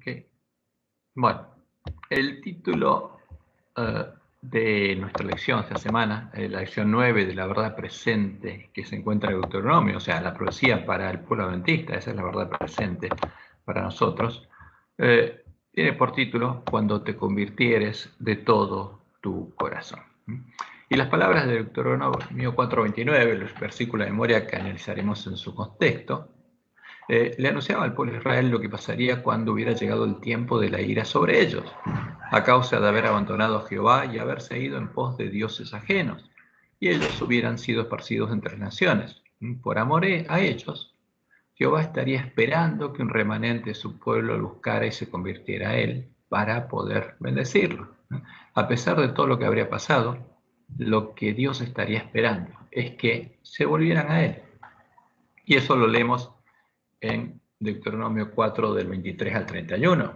Ok. Bueno, el título de nuestra lección esta semana, la lección 9 de la verdad presente que se encuentra en Deuteronomio, o sea, la profecía para el pueblo adventista, esa es la verdad presente para nosotros, tiene por título Cuando te convirtieres de todo tu corazón. Y las palabras de Deuteronomio 4:29, el versículo de memoria que analizaremos en su contexto, le anunciaba al pueblo de Israel lo que pasaría cuando hubiera llegado el tiempo de la ira sobre ellos, a causa de haber abandonado a Jehová y haberse ido en pos de dioses ajenos, y ellos hubieran sido esparcidos entre las naciones. Por amor a ellos, Jehová estaría esperando que un remanente de su pueblo lo buscara y se convirtiera a él para poder bendecirlo. A pesar de todo lo que habría pasado, lo que Dios estaría esperando es que se volvieran a él. Y eso lo leemos en Deuteronomio 4 del 23 al 31.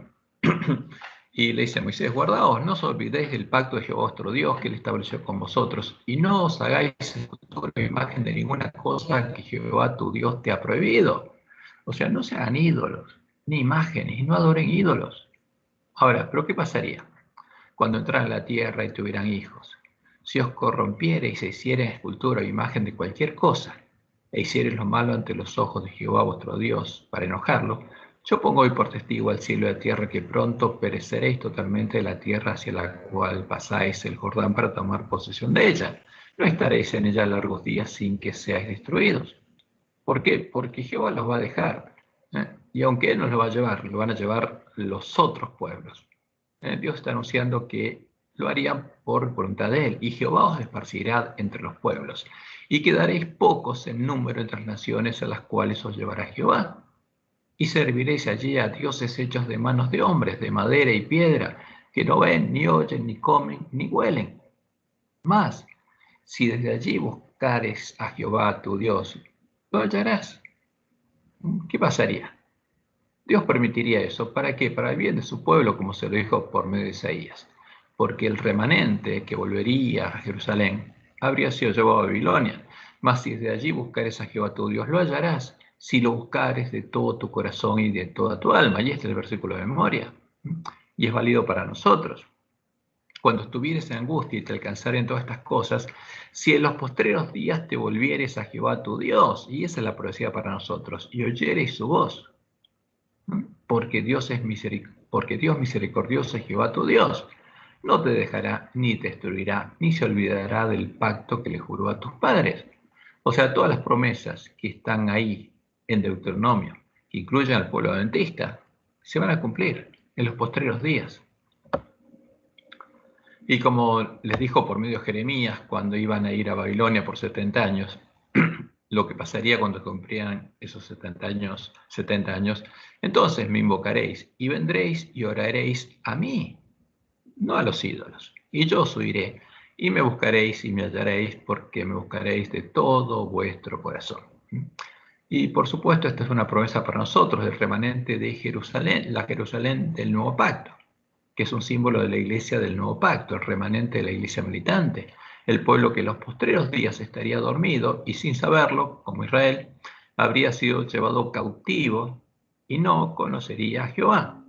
Y le dice a Moisés: guardaos, no os olvidéis del pacto de Jehová vuestro Dios que él estableció con vosotros, y no os hagáis escultura o imagen de ninguna cosa que Jehová tu Dios te ha prohibido. O sea, no se hagan ídolos, ni imágenes, y no adoren ídolos. Ahora, ¿pero qué pasaría cuando entraran a la tierra y tuvieran hijos? Si os corrompiereis e hiciereis escultura o imagen de cualquier cosa, e hiciereis lo malo ante los ojos de Jehová vuestro Dios, para enojarlo, yo pongo hoy por testigo al cielo y a la tierra que pronto pereceréis totalmente de la tierra hacia la cual pasáis el Jordán para tomar posesión de ella. No estaréis en ella largos días sin que seáis destruidos. ¿Por qué? Porque Jehová los va a dejar. Y aunque Él no los va a llevar, lo van a llevar los otros pueblos. Dios está anunciando que lo harían por voluntad de Él. Y Jehová os esparcirá entre los pueblos. Y quedaréis pocos en número entre las naciones a las cuales os llevará Jehová. Y serviréis allí a dioses hechos de manos de hombres, de madera y piedra, que no ven, ni oyen, ni comen, ni huelen. Mas, si desde allí buscares a Jehová tu Dios, lo hallarás. ¿Qué pasaría? Dios permitiría eso. ¿Para qué? Para el bien de su pueblo, como se lo dijo por medio de Isaías. Porque el remanente que volvería a Jerusalén habría sido llevado a Babilonia. Mas si desde allí buscares a Jehová tu Dios, lo hallarás, si lo buscares de todo tu corazón y de toda tu alma. Y este es el versículo de memoria. Y es válido para nosotros. Cuando estuvieres en angustia y te alcanzaren todas estas cosas, si en los postreros días te volvieres a Jehová tu Dios, y esa es la profecía para nosotros, y oyereis su voz, porque Dios misericordioso es Jehová tu Dios, no te dejará ni te destruirá, ni se olvidará del pacto que le juró a tus padres. O sea, todas las promesas que están ahí en Deuteronomio, que incluyen al pueblo adventista, se van a cumplir en los postreros días. Y como les dijo por medio de Jeremías, cuando iban a ir a Babilonia por 70 años, lo que pasaría cuando cumplieran esos 70 años, entonces me invocaréis y vendréis y oraréis a mí, no a los ídolos. Y yo os oiré y me buscaréis y me hallaréis, porque me buscaréis de todo vuestro corazón. Y por supuesto, esta es una promesa para nosotros, del remanente de Jerusalén, la Jerusalén del nuevo pacto, que es un símbolo de la iglesia del nuevo pacto, el remanente de la iglesia militante, el pueblo que en los postreros días estaría dormido y sin saberlo, como Israel, habría sido llevado cautivo y no conocería a Jehová.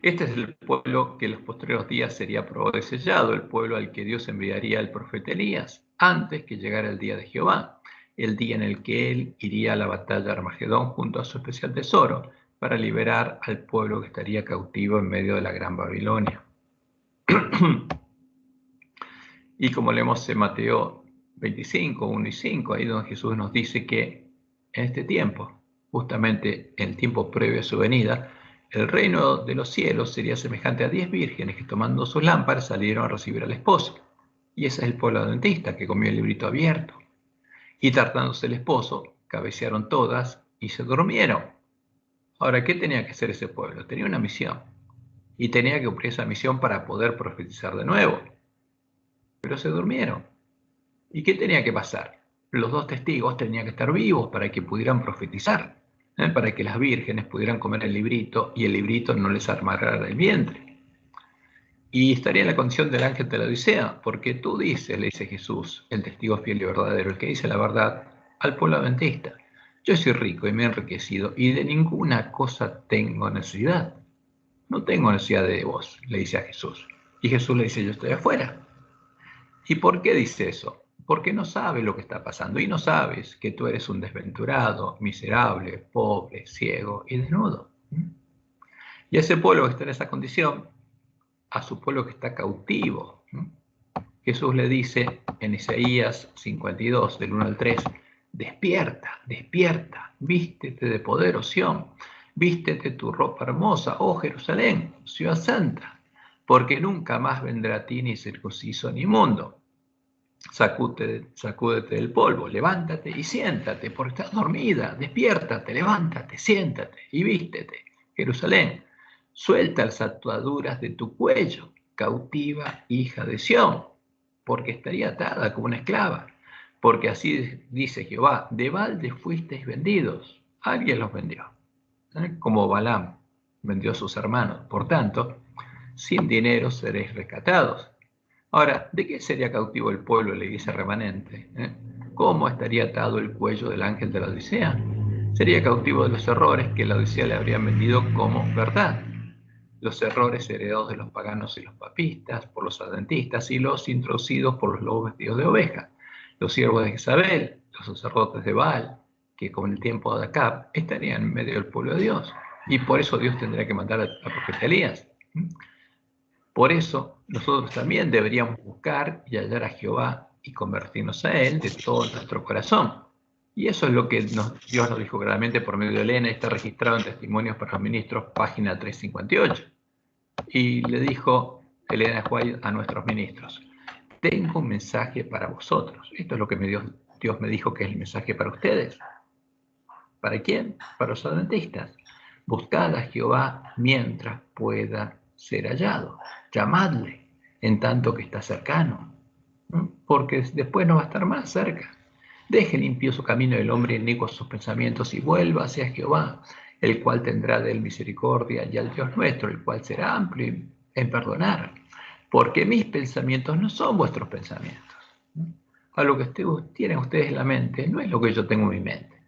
Este es el pueblo que en los postreros días sería probado y sellado, el pueblo al que Dios enviaría al profeta Elías, antes que llegara el día de Jehová, el día en el que él iría a la batalla de Armagedón junto a su especial tesoro, para liberar al pueblo que estaría cautivo en medio de la gran Babilonia. Y como leemos en Mateo 25, 1 y 5, ahí donde Jesús nos dice que en este tiempo, justamente en el tiempo previo a su venida, el reino de los cielos sería semejante a 10 vírgenes que, tomando sus lámparas, salieron a recibir al esposo. Y ese es el pueblo adventista, que comió el librito abierto. Y tardándose el esposo, cabecearon todas y se durmieron. Ahora, ¿qué tenía que hacer ese pueblo? Tenía una misión. Y tenía que cumplir esa misión para poder profetizar de nuevo. Pero se durmieron. ¿Y qué tenía que pasar? Los dos testigos tenían que estar vivos para que pudieran profetizar, para que las vírgenes pudieran comer el librito y el librito no les amarrara el vientre. Y estaría en la condición del ángel de la Odisea, porque tú dices, le dice Jesús, el testigo fiel y verdadero, el que dice la verdad al pueblo adventista. yo soy rico y me he enriquecido y de ninguna cosa tengo necesidad. No tengo necesidad de vos, le dice a Jesús. Y Jesús le dice, yo estoy afuera. ¿Y por qué dice eso? Porque no sabe lo que está pasando y no sabes que tú eres un desventurado, miserable, pobre, ciego y desnudo. Y a ese pueblo que está en esa condición, a su pueblo que está cautivo, Jesús le dice en Isaías 52, del 1 al 3, despierta, despierta, vístete de poder, oh Sión, vístete tu ropa hermosa, oh Jerusalén, ciudad santa, porque nunca más vendrá a ti ni circunciso ni inmundo. Sacúdete del polvo, levántate y siéntate, porque estás dormida, despiértate, levántate, siéntate y vístete. Jerusalén, suelta las ataduras de tu cuello, cautiva hija de Sión, porque estaría atada como una esclava. Porque así dice Jehová, de balde fuisteis vendidos, alguien los vendió, como Balaam vendió a sus hermanos. Por tanto, sin dinero seréis rescatados. Ahora, ¿de qué sería cautivo el pueblo de la iglesia remanente? ¿Cómo estaría atado el cuello del ángel de la Odisea? Sería cautivo de los errores que la Odisea le habrían vendido como verdad. Los errores heredados de los paganos y los papistas, por los adventistas, y los introducidos por los lobos vestidos de oveja. Los siervos de Jezabel, los sacerdotes de Baal, que con el tiempo de Acab estarían en medio del pueblo de Dios. Y por eso Dios tendría que mandar a profeta Elías. Por eso nosotros también deberíamos buscar y hallar a Jehová y convertirnos a Él de todo nuestro corazón. Y eso es lo que Dios nos dijo claramente por medio de Elena, está registrado en Testimonios para los Ministros, página 358. Y le dijo Elena White a nuestros ministros, tengo un mensaje para vosotros. Esto es lo que Dios me dijo que es el mensaje para ustedes. ¿Para quién? Para los adventistas. Buscad a Jehová mientras pueda ser hallado. Llamadle en tanto que está cercano, porque después no va a estar más cerca. Deje limpio su camino el hombre inicuo sus pensamientos y vuelva hacia Jehová, el cual tendrá de él misericordia, y al Dios nuestro, el cual será amplio en perdonar, porque mis pensamientos no son vuestros pensamientos. A lo que tienen ustedes en la mente no es lo que yo tengo en mi mente,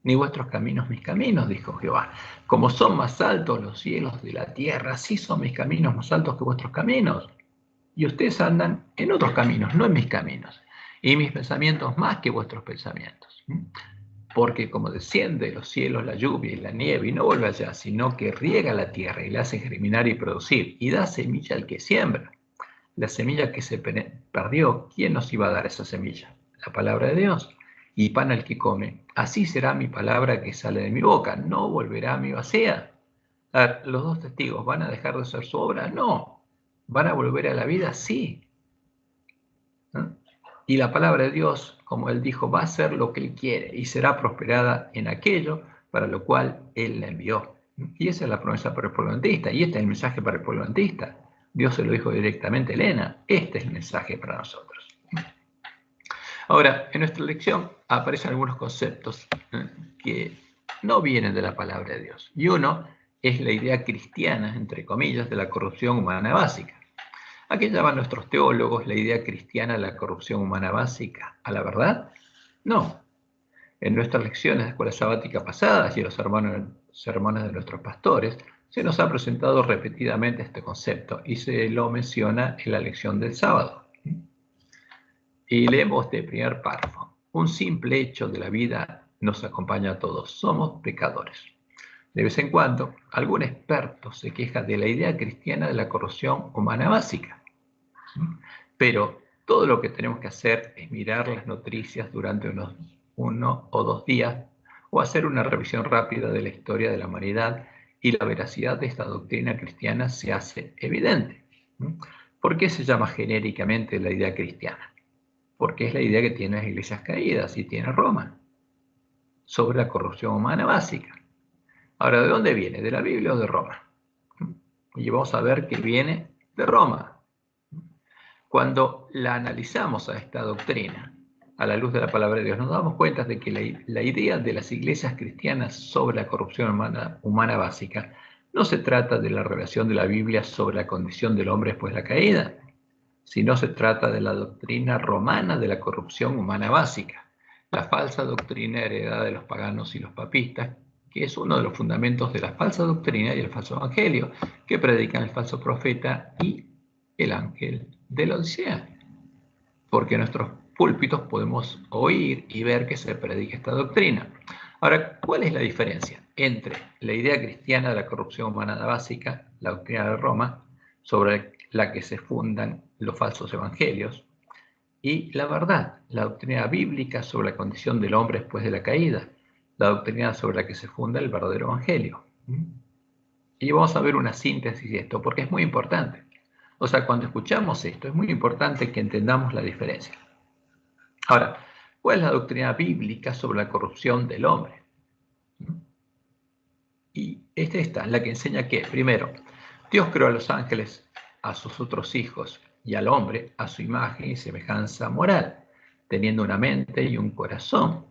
ni vuestros caminos mis caminos, dijo Jehová. Como son más altos los cielos de la tierra, así son mis caminos más altos que vuestros caminos. Y ustedes andan en otros caminos, no en mis caminos. Y mis pensamientos más que vuestros pensamientos. Porque como desciende de los cielos la lluvia y la nieve y no vuelve allá, sino que riega la tierra y la hace germinar y producir, y da semilla al que siembra. La semilla que se perdió, ¿quién nos iba a dar esa semilla? La palabra de Dios. Y pan al que come. Así será mi palabra que sale de mi boca, no volverá a mi vacía. A ver, ¿los dos testigos van a dejar de hacer su obra? No. ¿Van a volver a la vida? Sí. Y la palabra de Dios, como Él dijo, va a hacer lo que Él quiere y será prosperada en aquello para lo cual Él la envió. Y esa es la promesa para el pueblo adventista, y este es el mensaje para el pueblo adventista. Dios se lo dijo directamente a Elena, este es el mensaje para nosotros. Ahora, en nuestra lección aparecen algunos conceptos que no vienen de la palabra de Dios. Y uno es la idea cristiana, entre comillas, de la corrupción humana básica. ¿A qué llaman nuestros teólogos la idea cristiana de la corrupción humana básica? ¿A la verdad? No. En nuestras lecciones de escuela sabática pasadas y en los sermones de nuestros pastores, se nos ha presentado repetidamente este concepto y se lo menciona en la lección del sábado. Y leemos este primer párrafo. Un simple hecho de la vida nos acompaña a todos. Somos pecadores. De vez en cuando, algún experto se queja de la idea cristiana de la corrupción humana básica. Pero todo lo que tenemos que hacer es mirar las noticias durante unos 1 o 2 días o hacer una revisión rápida de la historia de la humanidad y la veracidad de esta doctrina cristiana se hace evidente. ¿Por qué se llama genéricamente la idea cristiana? Porque es la idea que tienen las iglesias caídas y tiene Roma sobre la corrupción humana básica. Ahora, ¿de dónde viene? ¿De la Biblia o de Roma? Y vamos a ver que viene de Roma. Cuando la analizamos a esta doctrina, a la luz de la palabra de Dios, nos damos cuenta de que la idea de las iglesias cristianas sobre la corrupción humana básica no se trata de la revelación de la Biblia sobre la condición del hombre después de la caída, sino se trata de la doctrina romana de la corrupción humana básica, la falsa doctrina heredada de los paganos y los papistas, que es uno de los fundamentos de la falsa doctrina y el falso evangelio, que predican el falso profeta y el ángel de la Odisea. Porque en nuestros púlpitos podemos oír y ver que se predica esta doctrina. Ahora, ¿cuál es la diferencia entre la idea cristiana de la corrupción humana básica, la doctrina de Roma, sobre la que se fundan los falsos evangelios, y la verdad, la doctrina bíblica sobre la condición del hombre después de la caída, la doctrina sobre la que se funda el verdadero evangelio? Y vamos a ver una síntesis de esto, porque es muy importante. O sea, cuando escuchamos esto, es muy importante que entendamos la diferencia. Ahora, ¿cuál es la doctrina bíblica sobre la corrupción del hombre? Y esta es la que enseña que, primero, Dios creó a los ángeles, a sus otros hijos, y al hombre a su imagen y semejanza moral, teniendo una mente y un corazón,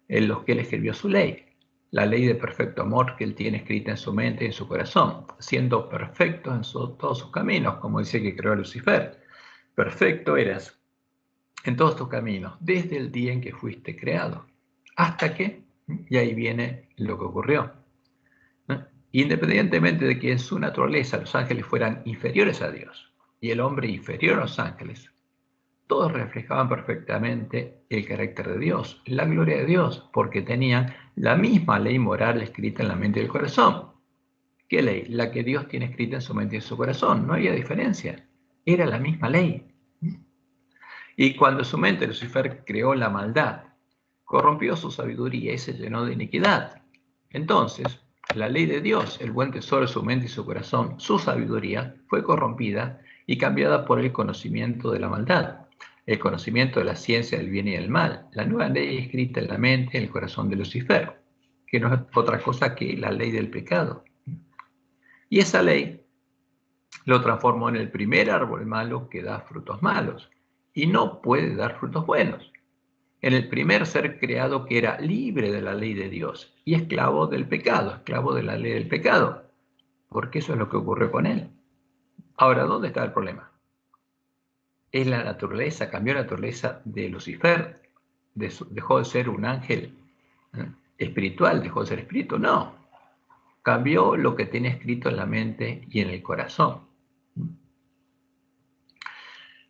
en los que él escribió su ley, la ley de perfecto amor que él tiene escrita en su mente y en su corazón, siendo perfecto en todos sus caminos, como dice que creó a Lucifer. Perfecto eras en todos tus caminos, desde el día en que fuiste creado, hasta que, y ahí viene lo que ocurrió. Independientemente de que en su naturaleza los ángeles fueran inferiores a Dios y el hombre inferior a los ángeles, todos reflejaban perfectamente el carácter de Dios, la gloria de Dios, porque tenían la misma ley moral escrita en la mente y el corazón. ¿Qué ley? La que Dios tiene escrita en su mente y en su corazón. No había diferencia. Era la misma ley. Y cuando su mente, Lucifer, creó la maldad, corrompió su sabiduría y se llenó de iniquidad. Entonces, la ley de Dios, el buen tesoro de su mente y su corazón, su sabiduría, fue corrompida y cambiada por el conocimiento de la maldad, el conocimiento de la ciencia del bien y del mal, la nueva ley escrita en la mente y en el corazón de Lucifer, que no es otra cosa que la ley del pecado. Y esa ley lo transformó en el primer árbol malo que da frutos malos y no puede dar frutos buenos. En el primer ser creado que era libre de la ley de Dios y esclavo del pecado, esclavo de la ley del pecado, porque eso es lo que ocurrió con él. Ahora, ¿dónde está el problema? Es la naturaleza, cambió la naturaleza de Lucifer, dejó de ser un ángel espiritual, dejó de ser espíritu, no, cambió lo que tenía escrito en la mente y en el corazón.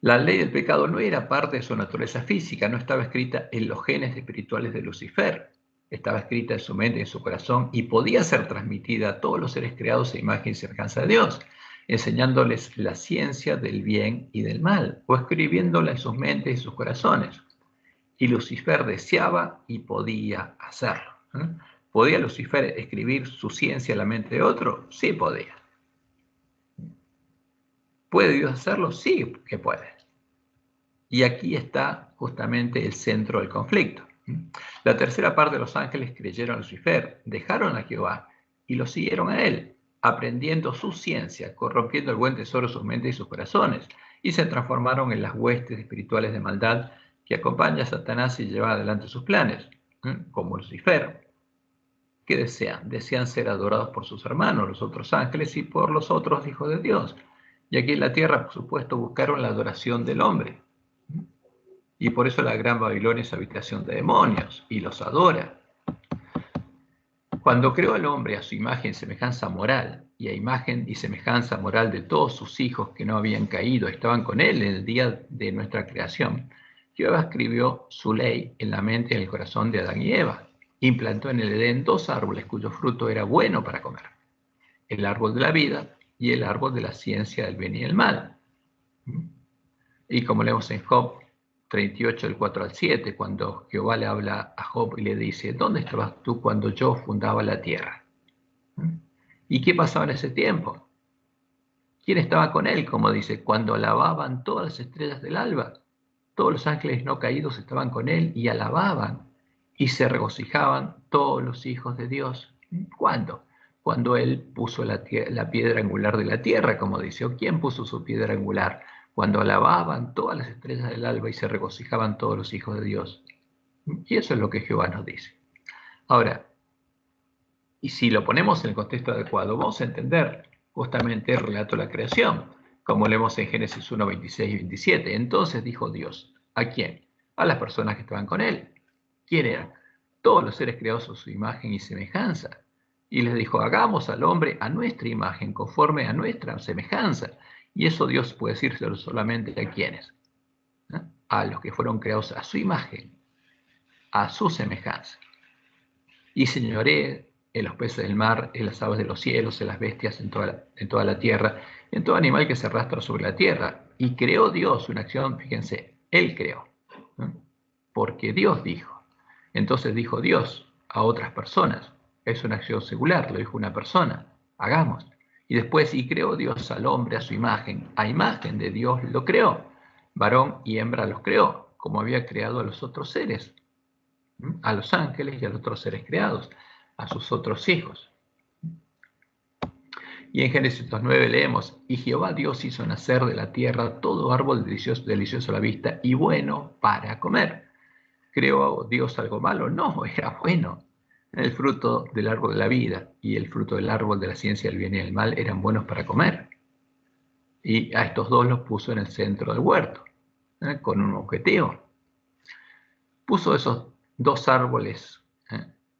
La ley del pecado no era parte de su naturaleza física, no estaba escrita en los genes espirituales de Lucifer, estaba escrita en su mente y en su corazón y podía ser transmitida a todos los seres creados a imagen y semejanza de Dios, enseñándoles la ciencia del bien y del mal, o escribiéndola en sus mentes y sus corazones. Y Lucifer deseaba y podía hacerlo. ¿Podía Lucifer escribir su ciencia en la mente de otro? Sí podía. ¿Puede Dios hacerlo? Sí que puede. Y aquí está justamente el centro del conflicto. La tercera parte de los ángeles creyeron a Lucifer, dejaron a Jehová y lo siguieron a él, aprendiendo su ciencia, corrompiendo el buen tesoro de sus mentes y sus corazones, y se transformaron en las huestes espirituales de maldad que acompaña a Satanás y lleva adelante sus planes, como Lucifer. ¿Qué desean? Desean ser adorados por sus hermanos, los otros ángeles, y por los otros hijos de Dios. Y aquí en la tierra, por supuesto, buscaron la adoración del hombre. Y por eso la Gran Babilonia es habitación de demonios, y los adora. Cuando creó al hombre a su imagen y semejanza moral, y a imagen y semejanza moral de todos sus hijos que no habían caído, estaban con él en el día de nuestra creación, Jehová escribió su ley en la mente y en el corazón de Adán y Eva. Implantó en el Edén 2 árboles cuyo fruto era bueno para comer: el árbol de la vida y el árbol de la ciencia del bien y el mal. Y como leemos en Job 38, del 4 al 7, cuando Jehová le habla a Job y le dice: ¿dónde estabas tú cuando yo fundaba la tierra? ¿Y qué pasaba en ese tiempo? ¿Quién estaba con él? Como dice, cuando alababan todas las estrellas del alba. Todos los ángeles no caídos estaban con él y alababan y se regocijaban todos los hijos de Dios. ¿Cuándo? Cuando él puso la piedra angular de la tierra, como dice. ¿O quién puso su piedra angular? Cuando alababan todas las estrellas del alba y se regocijaban todos los hijos de Dios. Y eso es lo que Jehová nos dice. Ahora, y si lo ponemos en el contexto adecuado, vamos a entender justamente el relato de la creación, como leemos en Génesis 1, 26 y 27. Entonces dijo Dios, ¿a quién? A las personas que estaban con él. ¿Quién eran? Todos los seres creados a su imagen y semejanza. Y les dijo, hagamos al hombre a nuestra imagen, conforme a nuestra semejanza. Y eso Dios puede decírselo solamente a quienes, ¿no? A los que fueron creados a su imagen, a su semejanza. Y señoré en los peces del mar, en las aves de los cielos, en las bestias, en toda la tierra, en todo animal que se arrastra sobre la tierra. Y creó Dios una acción, fíjense, Él creó, ¿no? Porque Dios dijo. Entonces dijo Dios a otras personas. Es una acción singular, lo dijo una persona. Hagamos. Y después, y creó Dios al hombre a su imagen. A imagen de Dios lo creó. Varón y hembra los creó, como había creado a los otros seres, a los ángeles y a los otros seres creados, a sus otros hijos. Y en Génesis 2:9 leemos, y Jehová Dios hizo nacer de la tierra todo árbol delicioso a la vista y bueno para comer. ¿Creó Dios algo malo? No, era bueno. El fruto del árbol de la vida y el fruto del árbol de la ciencia del bien y del mal eran buenos para comer. Y a estos dos los puso en el centro del huerto, con un objetivo. Puso esos dos árboles,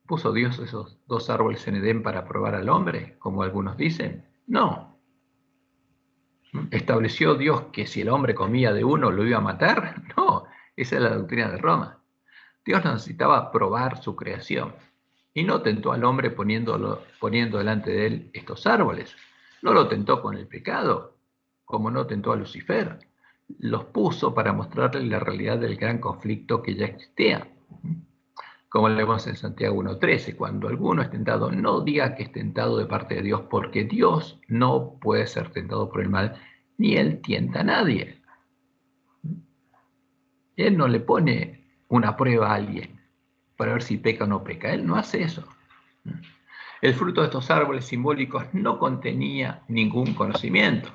¿puso Dios esos dos árboles en Edén para probar al hombre, como algunos dicen? No. ¿Estableció Dios que si el hombre comía de uno lo iba a matar? No, esa es la doctrina de Roma. Dios necesitaba probar su creación y no tentó al hombre poniendo delante de él estos árboles. No lo tentó con el pecado, como no tentó a Lucifer. Los puso para mostrarle la realidad del gran conflicto que ya existía. Como leemos en Santiago 1:13, cuando alguno es tentado, no diga que es tentado de parte de Dios, porque Dios no puede ser tentado por el mal, ni Él tienta a nadie. Él no le pone una prueba a alguien para ver si peca o no peca. Él no hace eso. El fruto de estos árboles simbólicos no contenía ningún conocimiento.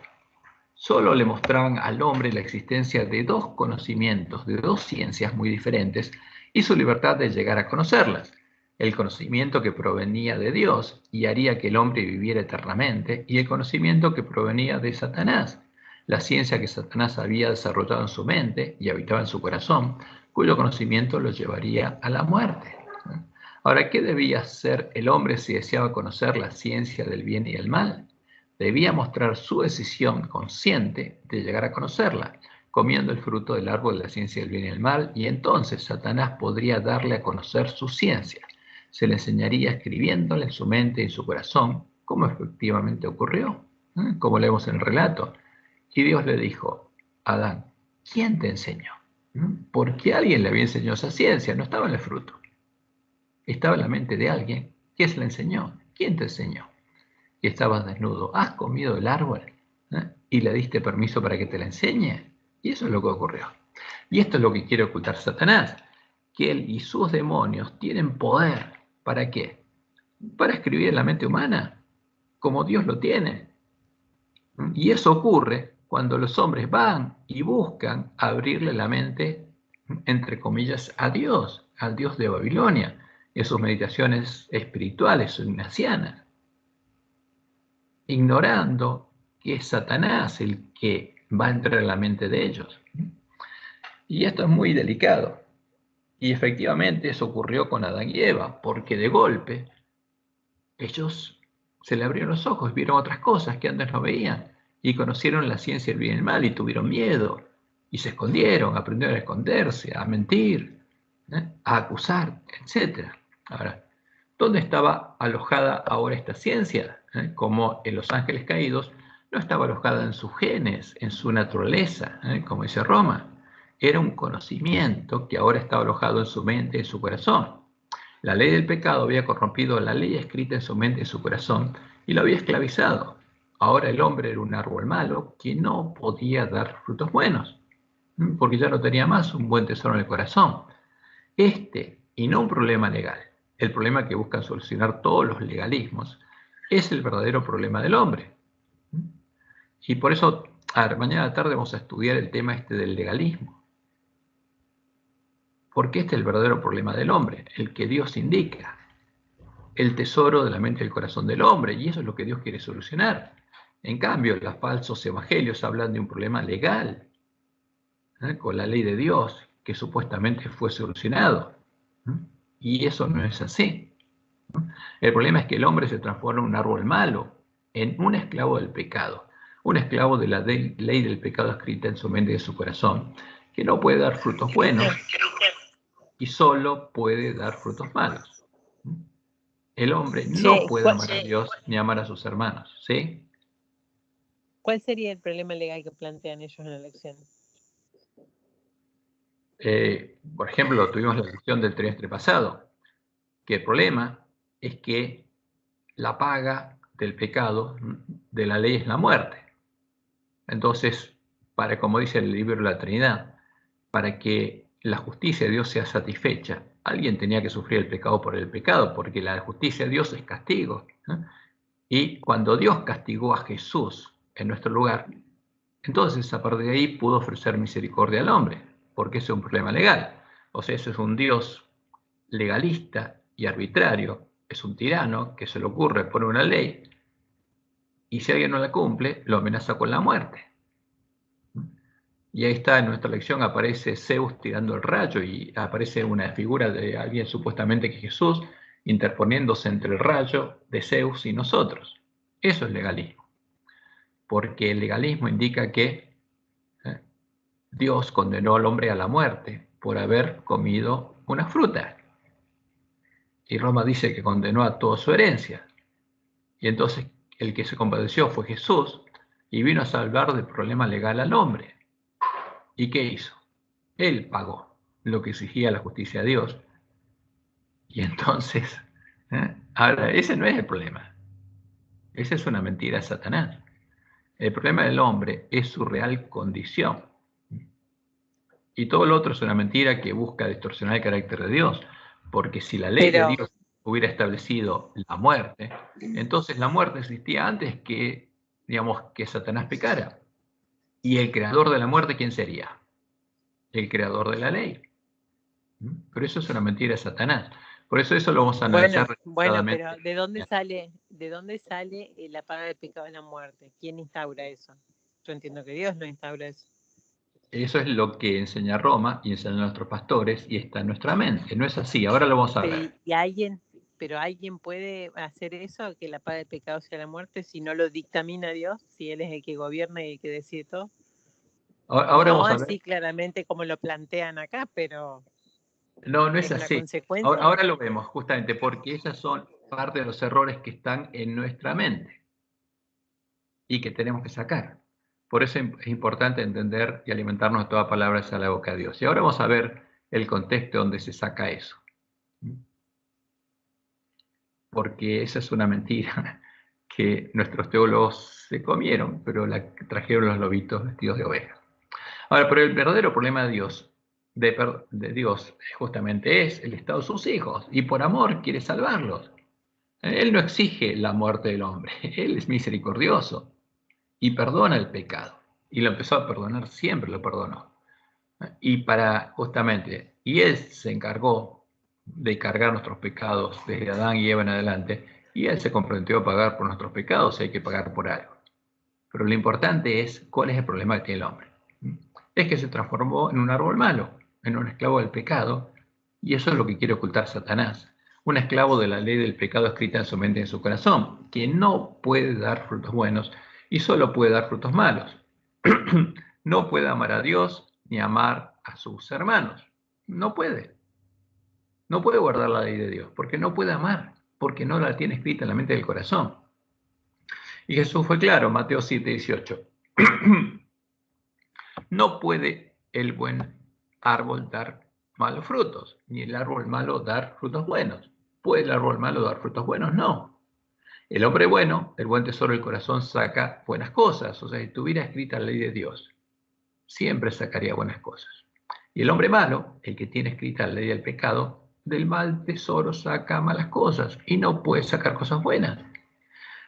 Solo le mostraban al hombre la existencia de dos conocimientos, de dos ciencias muy diferentes, y su libertad de llegar a conocerlas. El conocimiento que provenía de Dios y haría que el hombre viviera eternamente, y el conocimiento que provenía de Satanás, la ciencia que Satanás había desarrollado en su mente y habitaba en su corazón, cuyo conocimiento lo llevaría a la muerte. Ahora, ¿qué debía hacer el hombre si deseaba conocer la ciencia del bien y el mal? Debía mostrar su decisión consciente de llegar a conocerla, comiendo el fruto del árbol de la ciencia del bien y el mal, y entonces Satanás podría darle a conocer su ciencia. Se le enseñaría escribiéndole en su mente y en su corazón, como efectivamente ocurrió, como leemos en el relato. Y Dios le dijo, Adán, ¿quién te enseñó? Porque alguien le había enseñado esa ciencia, no estaba en el fruto. Estaba en la mente de alguien que se le enseñó. ¿Quién te enseñó? Que estabas desnudo. ¿Has comido el árbol? ¿Y le diste permiso para que te la enseñe? Y eso es lo que ocurrió. Y esto es lo que quiere ocultar Satanás, que él y sus demonios tienen poder. ¿Para qué? Para escribir en la mente humana, como Dios lo tiene. Y eso ocurre cuando los hombres van y buscan abrirle la mente, entre comillas, a Dios, al Dios de Babilonia, en sus meditaciones espirituales o ignacianas, ignorando que es Satanás el que va a entrar en la mente de ellos. Y esto es muy delicado. Y efectivamente eso ocurrió con Adán y Eva, porque de golpe ellos se le abrieron los ojos, vieron otras cosas que antes no veían, y conocieron la ciencia del bien y el mal, y tuvieron miedo, y se escondieron, aprendieron a esconderse, a mentir, a acusar, etc. Ahora, ¿dónde estaba alojada ahora esta ciencia? Como en los ángeles caídos, no estaba alojada en sus genes, en su naturaleza, como dice Roma. Era un conocimiento que ahora estaba alojado en su mente, en su corazón. La ley del pecado había corrompido la ley escrita en su mente y en su corazón y lo había esclavizado. Ahora el hombre era un árbol malo que no podía dar frutos buenos, porque ya no tenía más un buen tesoro en el corazón. Y no un problema legal, el problema que buscan solucionar todos los legalismos, es el verdadero problema del hombre. Y por eso, mañana a la tarde vamos a estudiar el tema del legalismo. Porque este es el verdadero problema del hombre, el que Dios indica, el tesoro de la mente y el corazón del hombre, y eso es lo que Dios quiere solucionar. En cambio, los falsos evangelios hablan de un problema legal, con la ley de Dios, que supuestamente fue solucionado. Y eso no es así. El problema es que el hombre se transforma en un árbol malo, en un esclavo del pecado, un esclavo de la ley del pecado escrita en su mente y en su corazón, que no puede dar frutos buenos y solo puede dar frutos malos. El hombre no puede amar a Dios ni amar a sus hermanos, ¿sí? ¿Cuál sería el problema legal que plantean ellos en la elección? Por ejemplo, tuvimos la elección del trimestre pasado, que el problema es que la paga del pecado de la ley es la muerte. Entonces, como dice el libro de la Trinidad, para que la justicia de Dios sea satisfecha, alguien tenía que sufrir el pecado por el pecado, porque la justicia de Dios es castigo. Y cuando Dios castigó a Jesús en nuestro lugar, entonces a partir de ahí pudo ofrecer misericordia al hombre, porque ese es un problema legal. O sea, ese es un Dios legalista y arbitrario, es un tirano que se le ocurre poner una ley y si alguien no la cumple, lo amenaza con la muerte. Y ahí está, en nuestra lección aparece Zeus tirando el rayo y aparece una figura de alguien supuestamente que es Jesús interponiéndose entre el rayo de Zeus y nosotros. Eso es legalismo, porque el legalismo indica que Dios condenó al hombre a la muerte por haber comido una fruta. Y Roma dice que condenó a toda su herencia. Y entonces el que se compadeció fue Jesús y vino a salvar del problema legal al hombre. ¿Y qué hizo? Él pagó lo que exigía la justicia de Dios. Y entonces, ahora, ese no es el problema. Esa es una mentira de Satanás. El problema del hombre es su real condición. Y todo lo otro es una mentira que busca distorsionar el carácter de Dios. Porque si la ley de Dios hubiera establecido la muerte, entonces la muerte existía antes que, digamos, que Satanás pecara. ¿Y el creador de la muerte quién sería? El creador de la ley. Pero eso es una mentira de Satanás. Por eso lo vamos a analizar. Bueno, pero ¿de dónde sale la paga del pecado de la muerte? ¿Quién instaura eso? Yo entiendo que Dios no instaura eso. Eso es lo que enseña Roma y enseñan nuestros pastores y está en nuestra mente. No es así, ahora lo vamos a ver. Pero alguien puede hacer eso, que la paga del pecado sea la muerte, si no lo dictamina Dios, si Él es el que gobierna y el que decide todo. Ahora no vamos a ver. Así claramente como lo plantean acá, pero no es así. Consecuencia. Ahora lo vemos, justamente, porque esas son parte de los errores que están en nuestra mente y que tenemos que sacar. Por eso es importante entender y alimentarnos de toda palabra hacia la boca de Dios. Y ahora vamos a ver el contexto donde se saca eso. Porque esa es una mentira que nuestros teólogos se comieron, pero la trajeron los lobitos vestidos de oveja. Ahora, pero el verdadero problema de Dios justamente es el estado de sus hijos, y por amor quiere salvarlos. Él no exige la muerte del hombre, Él es misericordioso y perdona el pecado. Y lo empezó a perdonar, siempre lo perdonó. Y Él se encargó de cargar nuestros pecados desde Adán y Eva en adelante, y Él se comprometió a pagar por nuestros pecados, hay que pagar por algo. Pero lo importante es cuál es el problema que tiene el hombre. Es que se transformó en un árbol malo, en un esclavo del pecado, y eso es lo que quiere ocultar Satanás. Un esclavo de la ley del pecado escrita en su mente y en su corazón, que no puede dar frutos buenos y solo puede dar frutos malos. No puede amar a Dios ni amar a sus hermanos. No puede. No puede guardar la ley de Dios, porque no puede amar, porque no la tiene escrita en la mente del corazón. Y Jesús fue claro, Mateo 7:18. No puede el buen árbol dar malos frutos, ni el árbol malo dar frutos buenos. ¿Puede el árbol malo dar frutos buenos? No. El hombre bueno, el buen tesoro del corazón, saca buenas cosas. O sea, si tuviera escrita la ley de Dios, siempre sacaría buenas cosas. Y el hombre malo, el que tiene escrita la ley del pecado, del mal tesoro saca malas cosas y no puede sacar cosas buenas.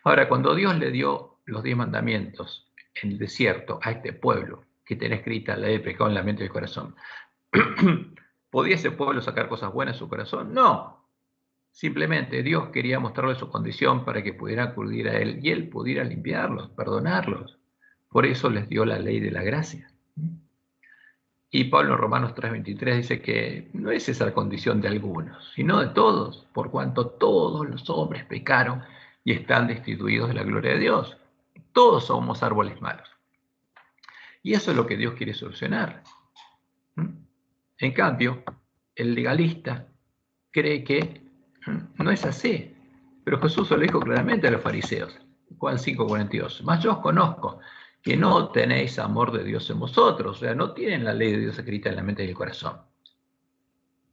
Ahora, cuando Dios le dio los 10 mandamientos en el desierto a este pueblo, que tiene escrita la ley del pecado en la mente y el corazón, ¿podía ese pueblo sacar cosas buenas en su corazón? No. Simplemente Dios quería mostrarle su condición para que pudieran acudir a Él y Él pudiera limpiarlos, perdonarlos. Por eso les dio la ley de la gracia. Y Pablo en Romanos 3:23 dice que no es esa la condición de algunos, sino de todos, por cuanto todos los hombres pecaron y están destituidos de la gloria de Dios. Todos somos árboles malos. Y eso es lo que Dios quiere solucionar. En cambio, el legalista cree que no es así. Pero Jesús se lo dijo claramente a los fariseos. Juan 5:42. Mas yo os conozco que no tenéis amor de Dios en vosotros. O sea, no tienen la ley de Dios escrita en la mente y el corazón.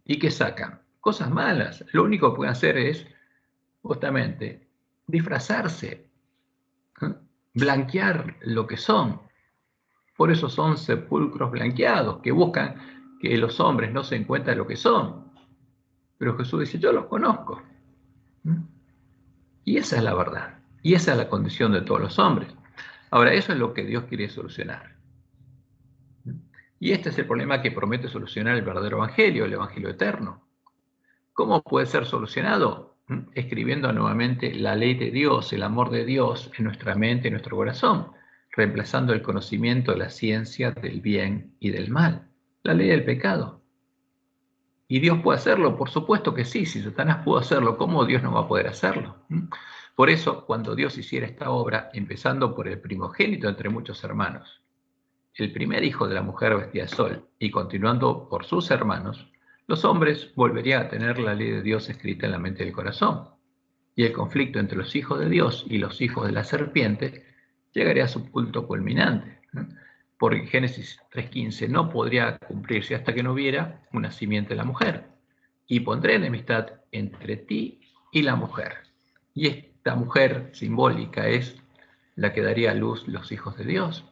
¿Y qué sacan? Cosas malas. Lo único que pueden hacer es, justamente, disfrazarse, blanquear lo que son. Por eso son sepulcros blanqueados, que buscan que los hombres no se den cuenta de lo que son. Pero Jesús dice, yo los conozco. Y esa es la verdad. Y esa es la condición de todos los hombres. Ahora, eso es lo que Dios quiere solucionar. Y este es el problema que promete solucionar el verdadero evangelio, el evangelio eterno. ¿Cómo puede ser solucionado? Escribiendo nuevamente la ley de Dios, el amor de Dios en nuestra mente y en nuestro corazón, reemplazando el conocimiento de la ciencia del bien y del mal, la ley del pecado. ¿Y Dios puede hacerlo? Por supuesto que sí. Si Satanás pudo hacerlo, ¿cómo Dios no va a poder hacerlo? Por eso, cuando Dios hiciera esta obra, empezando por el primogénito entre muchos hermanos, el primer hijo de la mujer vestida de sol, y continuando por sus hermanos, los hombres volverían a tener la ley de Dios escrita en la mente y el corazón. Y el conflicto entre los hijos de Dios y los hijos de la serpiente llegaría a su punto culminante. Porque Génesis 3:15 no podría cumplirse hasta que no hubiera una simiente de la mujer. Y pondré enemistad entre ti y la mujer. Y esta mujer simbólica es la que daría a luz los hijos de Dios.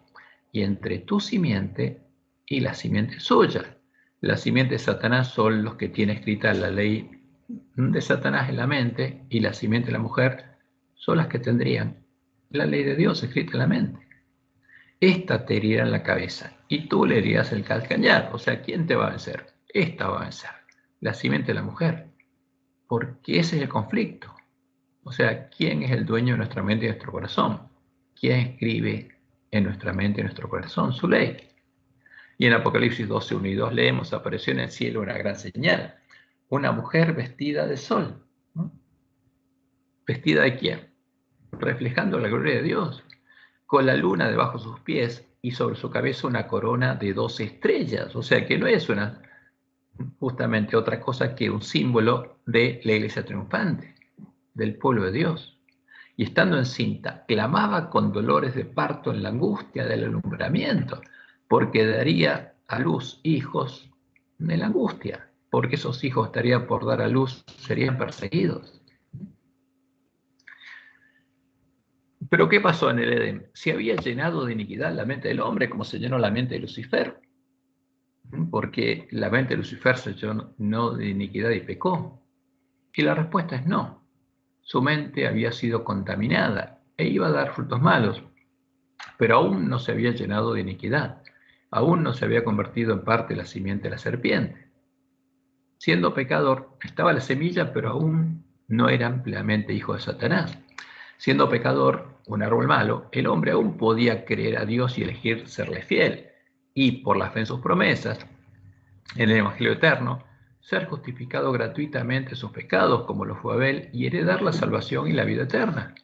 Y entre tu simiente y la simiente suya. La simiente de Satanás son los que tienen escrita la ley de Satanás en la mente, y la simiente de la mujer son las que tendrían la ley de Dios escrita en la mente. Esta te herirá en la cabeza y tú le herirás el calcañar. O sea, ¿quién te va a vencer? Esta va a vencer, la simiente de la mujer. Porque ese es el conflicto. O sea, ¿quién es el dueño de nuestra mente y de nuestro corazón? ¿Quién escribe en nuestra mente y nuestro corazón su ley? Y en Apocalipsis 12:1 y 2 leemos, apareció en el cielo una gran señal, una mujer vestida de sol. ¿Vestida de quién? Reflejando la gloria de Dios, con la luna debajo de sus pies y sobre su cabeza una corona de 12 estrellas. O sea que no es justamente otra cosa que un símbolo de la iglesia triunfante, del pueblo de Dios. Y estando encinta, clamaba con dolores de parto en la angustia del alumbramiento, porque daría a luz hijos en la angustia, porque esos hijos estarían por dar a luz, serían perseguidos. Pero ¿qué pasó en el Edén? Se había llenado de iniquidad la mente del hombre, como se llenó la mente de Lucifer, porque la mente de Lucifer se llenó de iniquidad y pecó. Y la respuesta es no. Su mente había sido contaminada e iba a dar frutos malos, pero aún no se había llenado de iniquidad, aún no se había convertido en parte de la simiente de la serpiente. Siendo pecador, estaba la semilla, pero aún no era ampliamente hijo de Satanás. Siendo pecador, un árbol malo, el hombre aún podía creer a Dios y elegir serle fiel, y por la fe en sus promesas, en el Evangelio eterno, ser justificado gratuitamente sus pecados, como lo fue Abel, y heredar la salvación y la vida eterna.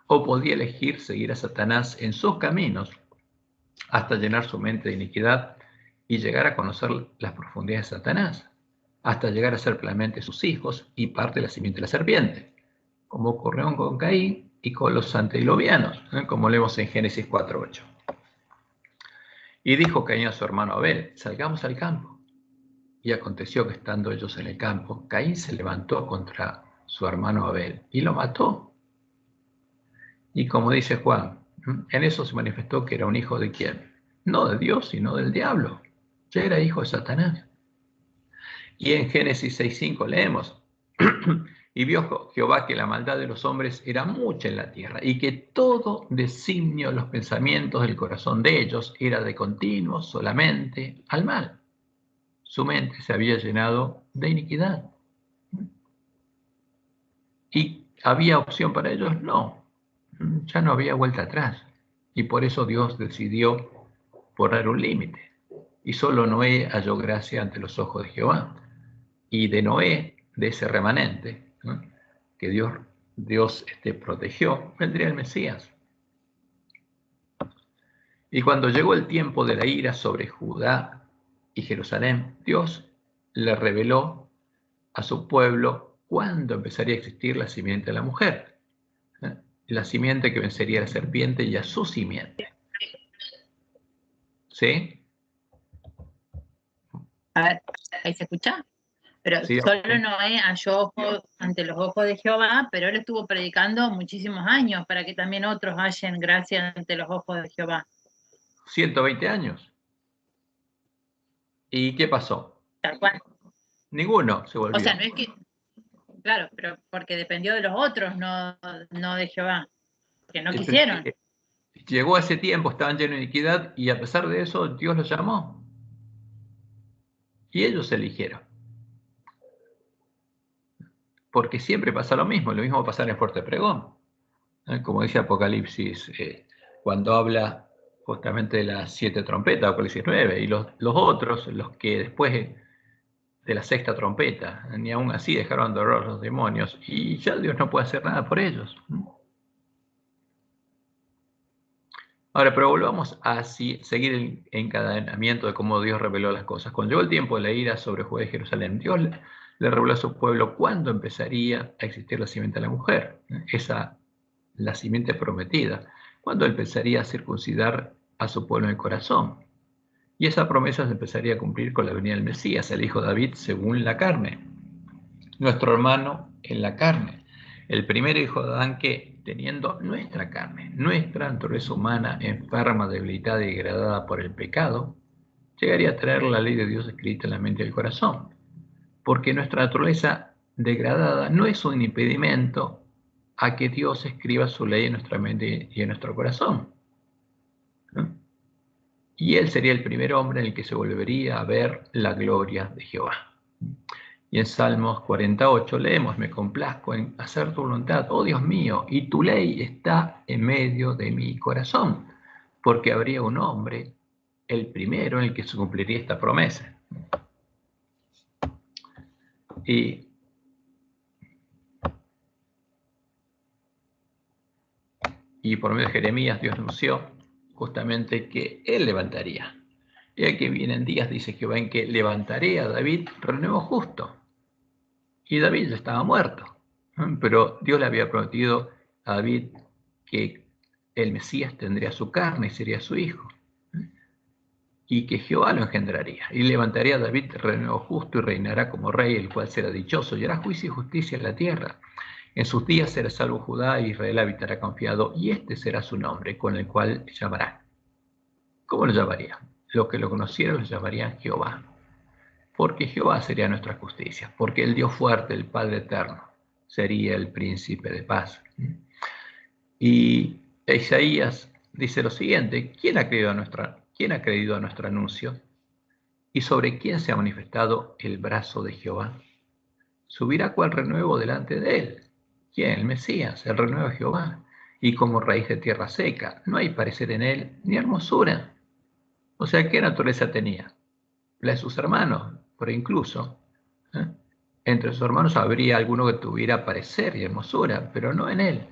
O podía elegir seguir a Satanás en sus caminos hasta llenar su mente de iniquidad y llegar a conocer las profundidades de Satanás, hasta llegar a ser plenamente sus hijos y parte de la simiente de la serpiente, como ocurrió con Caín y con los antediluvianos, como leemos en Génesis 4:8. Y dijo Caín a su hermano Abel, salgamos al campo. Y aconteció que estando ellos en el campo, Caín se levantó contra su hermano Abel y lo mató. Y como dice Juan, en eso se manifestó que era un hijo de quién? No de Dios, sino del diablo. Ya era hijo de Satanás. Y en Génesis 6:5 leemos, y vio Jehová que la maldad de los hombres era mucha en la tierra, y que todo designio de los pensamientos del corazón de ellos era de continuo solamente al mal. Su mente se había llenado de iniquidad. ¿Y había opción para ellos? No, ya no había vuelta atrás. Y por eso Dios decidió poner un límite. y solo Noé halló gracia ante los ojos de Jehová. Y de Noé, de ese remanente, ¿no?, que Dios protegió, vendría el Mesías. Y cuando llegó el tiempo de la ira sobre Judá y Jerusalén, Dios le reveló a su pueblo cuándo empezaría a existir la simiente de la mujer, ¿eh? La simiente que vencería a la serpiente y a su simiente. ¿Sí? A ver, ¿ahí se escucha? Pero Sí, solo Noé halló ante los ojos de Jehová, pero él estuvo predicando muchísimos años para que también otros hallen gracia ante los ojos de Jehová. 120 años. ¿Y qué pasó? Tal cual. Ninguno se volvió. O sea, no es que, claro, pero porque dependió de los otros, no de Jehová, que no quisieron. Llegó ese tiempo, estaban llenos de iniquidad, y a pesar de eso, Dios los llamó. Y ellos eligieron. Porque siempre pasa lo mismo va a pasar en Fuerte Pregón. Como dice Apocalipsis, cuando habla justamente de las 7 trompetas, Apocalipsis 9, y los otros, los que después de la 6ª trompeta, ni aún así dejaron de orar a los demonios, y ya Dios no puede hacer nada por ellos. Ahora, pero volvamos a seguir el encadenamiento de cómo Dios reveló las cosas. Cuando llegó el tiempo de la ira sobre Judá y Jerusalén, Dios le reveló a su pueblo cuándo empezaría a existir la simiente de la mujer, la simiente prometida, cuándo empezaría a circuncidar a su pueblo en el corazón. Y esa promesa se empezaría a cumplir con la venida del Mesías, el hijo de David según la carne, nuestro hermano en la carne, el primer hijo de Adán que, teniendo nuestra carne, nuestra naturaleza humana enferma, debilitada y degradada por el pecado, llegaría a tener la ley de Dios escrita en la mente y el corazón. Porque nuestra naturaleza degradada no es un impedimento a que Dios escriba su ley en nuestra mente y en nuestro corazón, ¿no? Y él sería el primer hombre en el que se volvería a ver la gloria de Jehová. Y en Salmos 48 leemos: me complazco en hacer tu voluntad, oh Dios mío, y tu ley está en medio de mi corazón, porque habría un hombre, el primero, en el que se cumpliría esta promesa. Y por medio de Jeremías, Dios anunció justamente que él levantaría. Y aquí vienen días, dice Jehová, en que levantaré a David renuevo justo. Y David ya estaba muerto, ¿no? Pero Dios le había prometido a David que el Mesías tendría su carne y sería su hijo, ¿no?, y que Jehová lo engendraría. Y levantaría a David renuevo justo y reinará como rey, el cual será dichoso, y hará juicio y justicia en la tierra. En sus días será salvo Judá, y Israel habitará confiado, y este será su nombre, con el cual llamará. ¿Cómo lo llamaría? Los que lo conocieran lo llamarían Jehová, porque Jehová sería nuestra justicia, porque el Dios fuerte, el Padre eterno, sería el príncipe de paz. Y Isaías dice lo siguiente: ¿quién ha creído a nuestro anuncio? ¿Y sobre quién se ha manifestado el brazo de Jehová? Subirá cual renuevo delante de él. ¿Quién? El Mesías, el renuevo de Jehová. Y como raíz de tierra seca, no hay parecer en él ni hermosura. O sea, ¿qué naturaleza tenía? La de sus hermanos, pero incluso entre sus hermanos habría alguno que tuviera parecer y hermosura, pero no en él.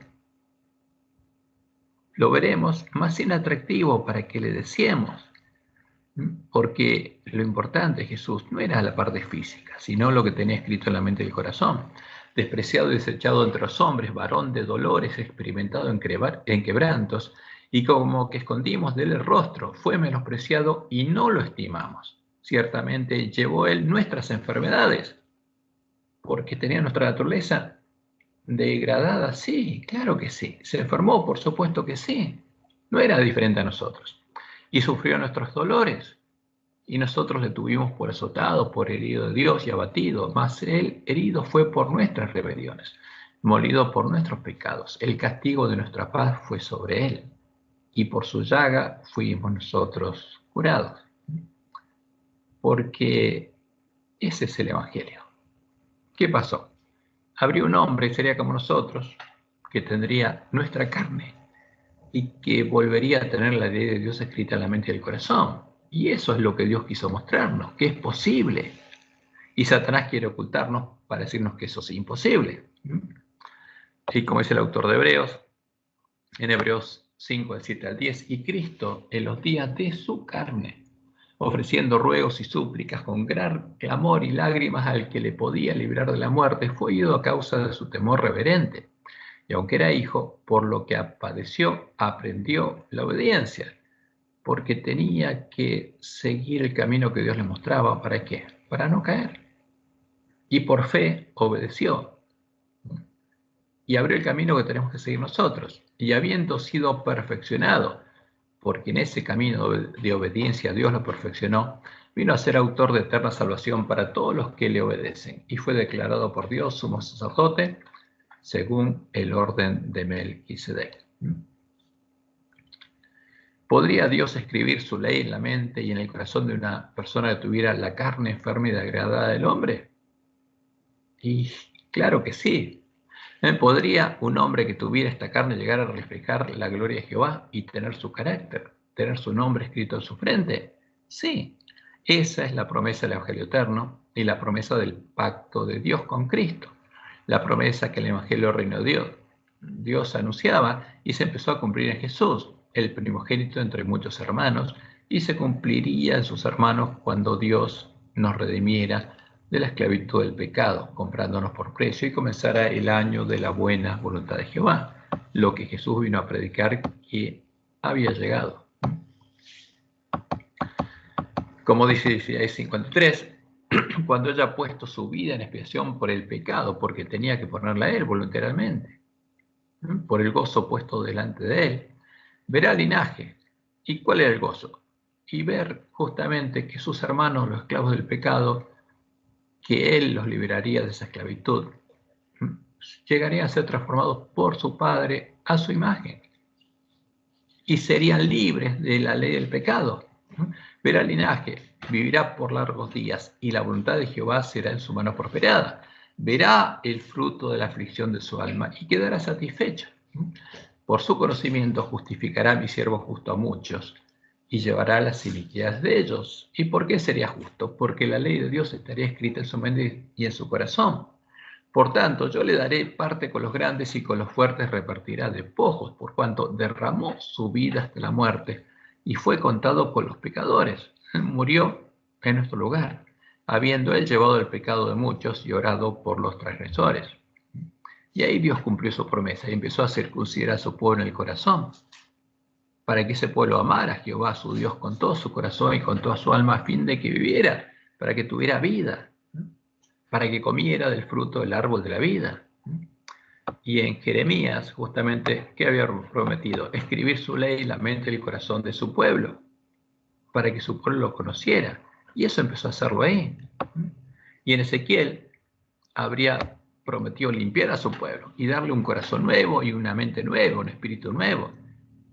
Lo veremos más inatractivo para que le deseemos, porque lo importante de Jesús no era la parte física, sino lo que tenía escrito en la mente y el corazón. Despreciado y desechado entre los hombres, varón de dolores, experimentado en quebrantos, y como que escondimos de él el rostro, fue menospreciado y no lo estimamos. Ciertamente llevó él nuestras enfermedades, porque tenía nuestra naturaleza degradada. Sí, claro que sí. Se enfermó, por supuesto que sí. No era diferente a nosotros. Y sufrió nuestros dolores. Y nosotros le tuvimos por azotado, por herido de Dios y abatido. Mas él herido fue por nuestras rebeliones, molido por nuestros pecados. El castigo de nuestra paz fue sobre él, y por su llaga fuimos nosotros curados. Porque ese es el Evangelio. ¿Qué pasó? Habría un hombre, sería como nosotros, que tendría nuestra carne y que volvería a tener la ley de Dios escrita en la mente y el corazón. Y eso es lo que Dios quiso mostrarnos, que es posible. Y Satanás quiere ocultarnos para decirnos que eso es imposible. Y como dice el autor de Hebreos, en Hebreos 5, del 7 al 10, y Cristo en los días de su carne, ofreciendo ruegos y súplicas con gran clamor y lágrimas al que le podía librar de la muerte, fue oído a causa de su temor reverente. Y aunque era hijo, por lo que padeció, aprendió la obediencia, porque tenía que seguir el camino que Dios le mostraba. ¿Para qué? Para no caer. Y por fe obedeció. Y abrió el camino que tenemos que seguir nosotros. Y habiendo sido perfeccionado, porque en ese camino de obediencia Dios lo perfeccionó, vino a ser autor de eterna salvación para todos los que le obedecen. Y fue declarado por Dios sumo sacerdote, según el orden de Melquisedec. ¿Podría Dios escribir su ley en la mente y en el corazón de una persona que tuviera la carne enferma y degradada del hombre? Y claro que sí. ¿Podría un hombre que tuviera esta carne llegar a reflejar la gloria de Jehová y tener su carácter, tener su nombre escrito en su frente? Sí. Esa es la promesa del Evangelio eterno y la promesa del pacto de Dios con Cristo. La promesa que el Evangelio reino de Dios anunciaba y se empezó a cumplir en Jesús, el primogénito entre muchos hermanos, y se cumpliría en sus hermanos cuando Dios nos redimiera de la esclavitud del pecado, comprándonos por precio, y comenzara el año de la buena voluntad de Jehová, lo que Jesús vino a predicar que había llegado. Como dice Isaías 53, cuando haya puesto su vida en expiación por el pecado, porque tenía que ponerla a él voluntariamente, por el gozo puesto delante de él, verá el linaje. ¿Y cuál era el gozo? Y ver justamente que sus hermanos, los esclavos del pecado, que él los liberaría de esa esclavitud, llegarían a ser transformados por su Padre a su imagen y serían libres de la ley del pecado. Verá el linaje, vivirá por largos días, y la voluntad de Jehová será en su mano prosperada. Verá el fruto de la aflicción de su alma y quedará satisfecho. Por su conocimiento justificará mi siervo justo a muchos y llevará las iniquidades de ellos. ¿Y por qué sería justo? Porque la ley de Dios estaría escrita en su mente y en su corazón. Por tanto, yo le daré parte con los grandes y con los fuertes repartirá despojos, por cuanto derramó su vida hasta la muerte y fue contado con los pecadores. Murió en nuestro lugar, habiendo él llevado el pecado de muchos y orado por los transgresores. Y ahí Dios cumplió su promesa y empezó a circuncidar a su pueblo en el corazón, para que ese pueblo amara a Jehová su Dios con todo su corazón y con toda su alma, a fin de que viviera, para que tuviera vida, para que comiera del fruto del árbol de la vida. Y en Jeremías, justamente, ¿qué había prometido? Escribir su ley en la mente y el corazón de su pueblo, para que su pueblo lo conociera. Y eso empezó a hacerlo ahí. Y en Ezequiel habría prometido limpiar a su pueblo y darle un corazón nuevo y una mente nueva, un espíritu nuevo,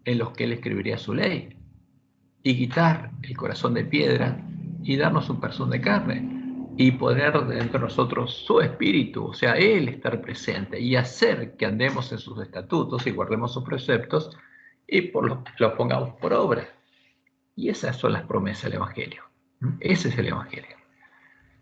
en los que él escribiría su ley, y quitar el corazón de piedra y darnos un corazón de carne, y poner dentro de nosotros su espíritu, o sea, él estar presente y hacer que andemos en sus estatutos y guardemos sus preceptos y los pongamos por obra. Y esas son las promesas del Evangelio. Ese es el Evangelio.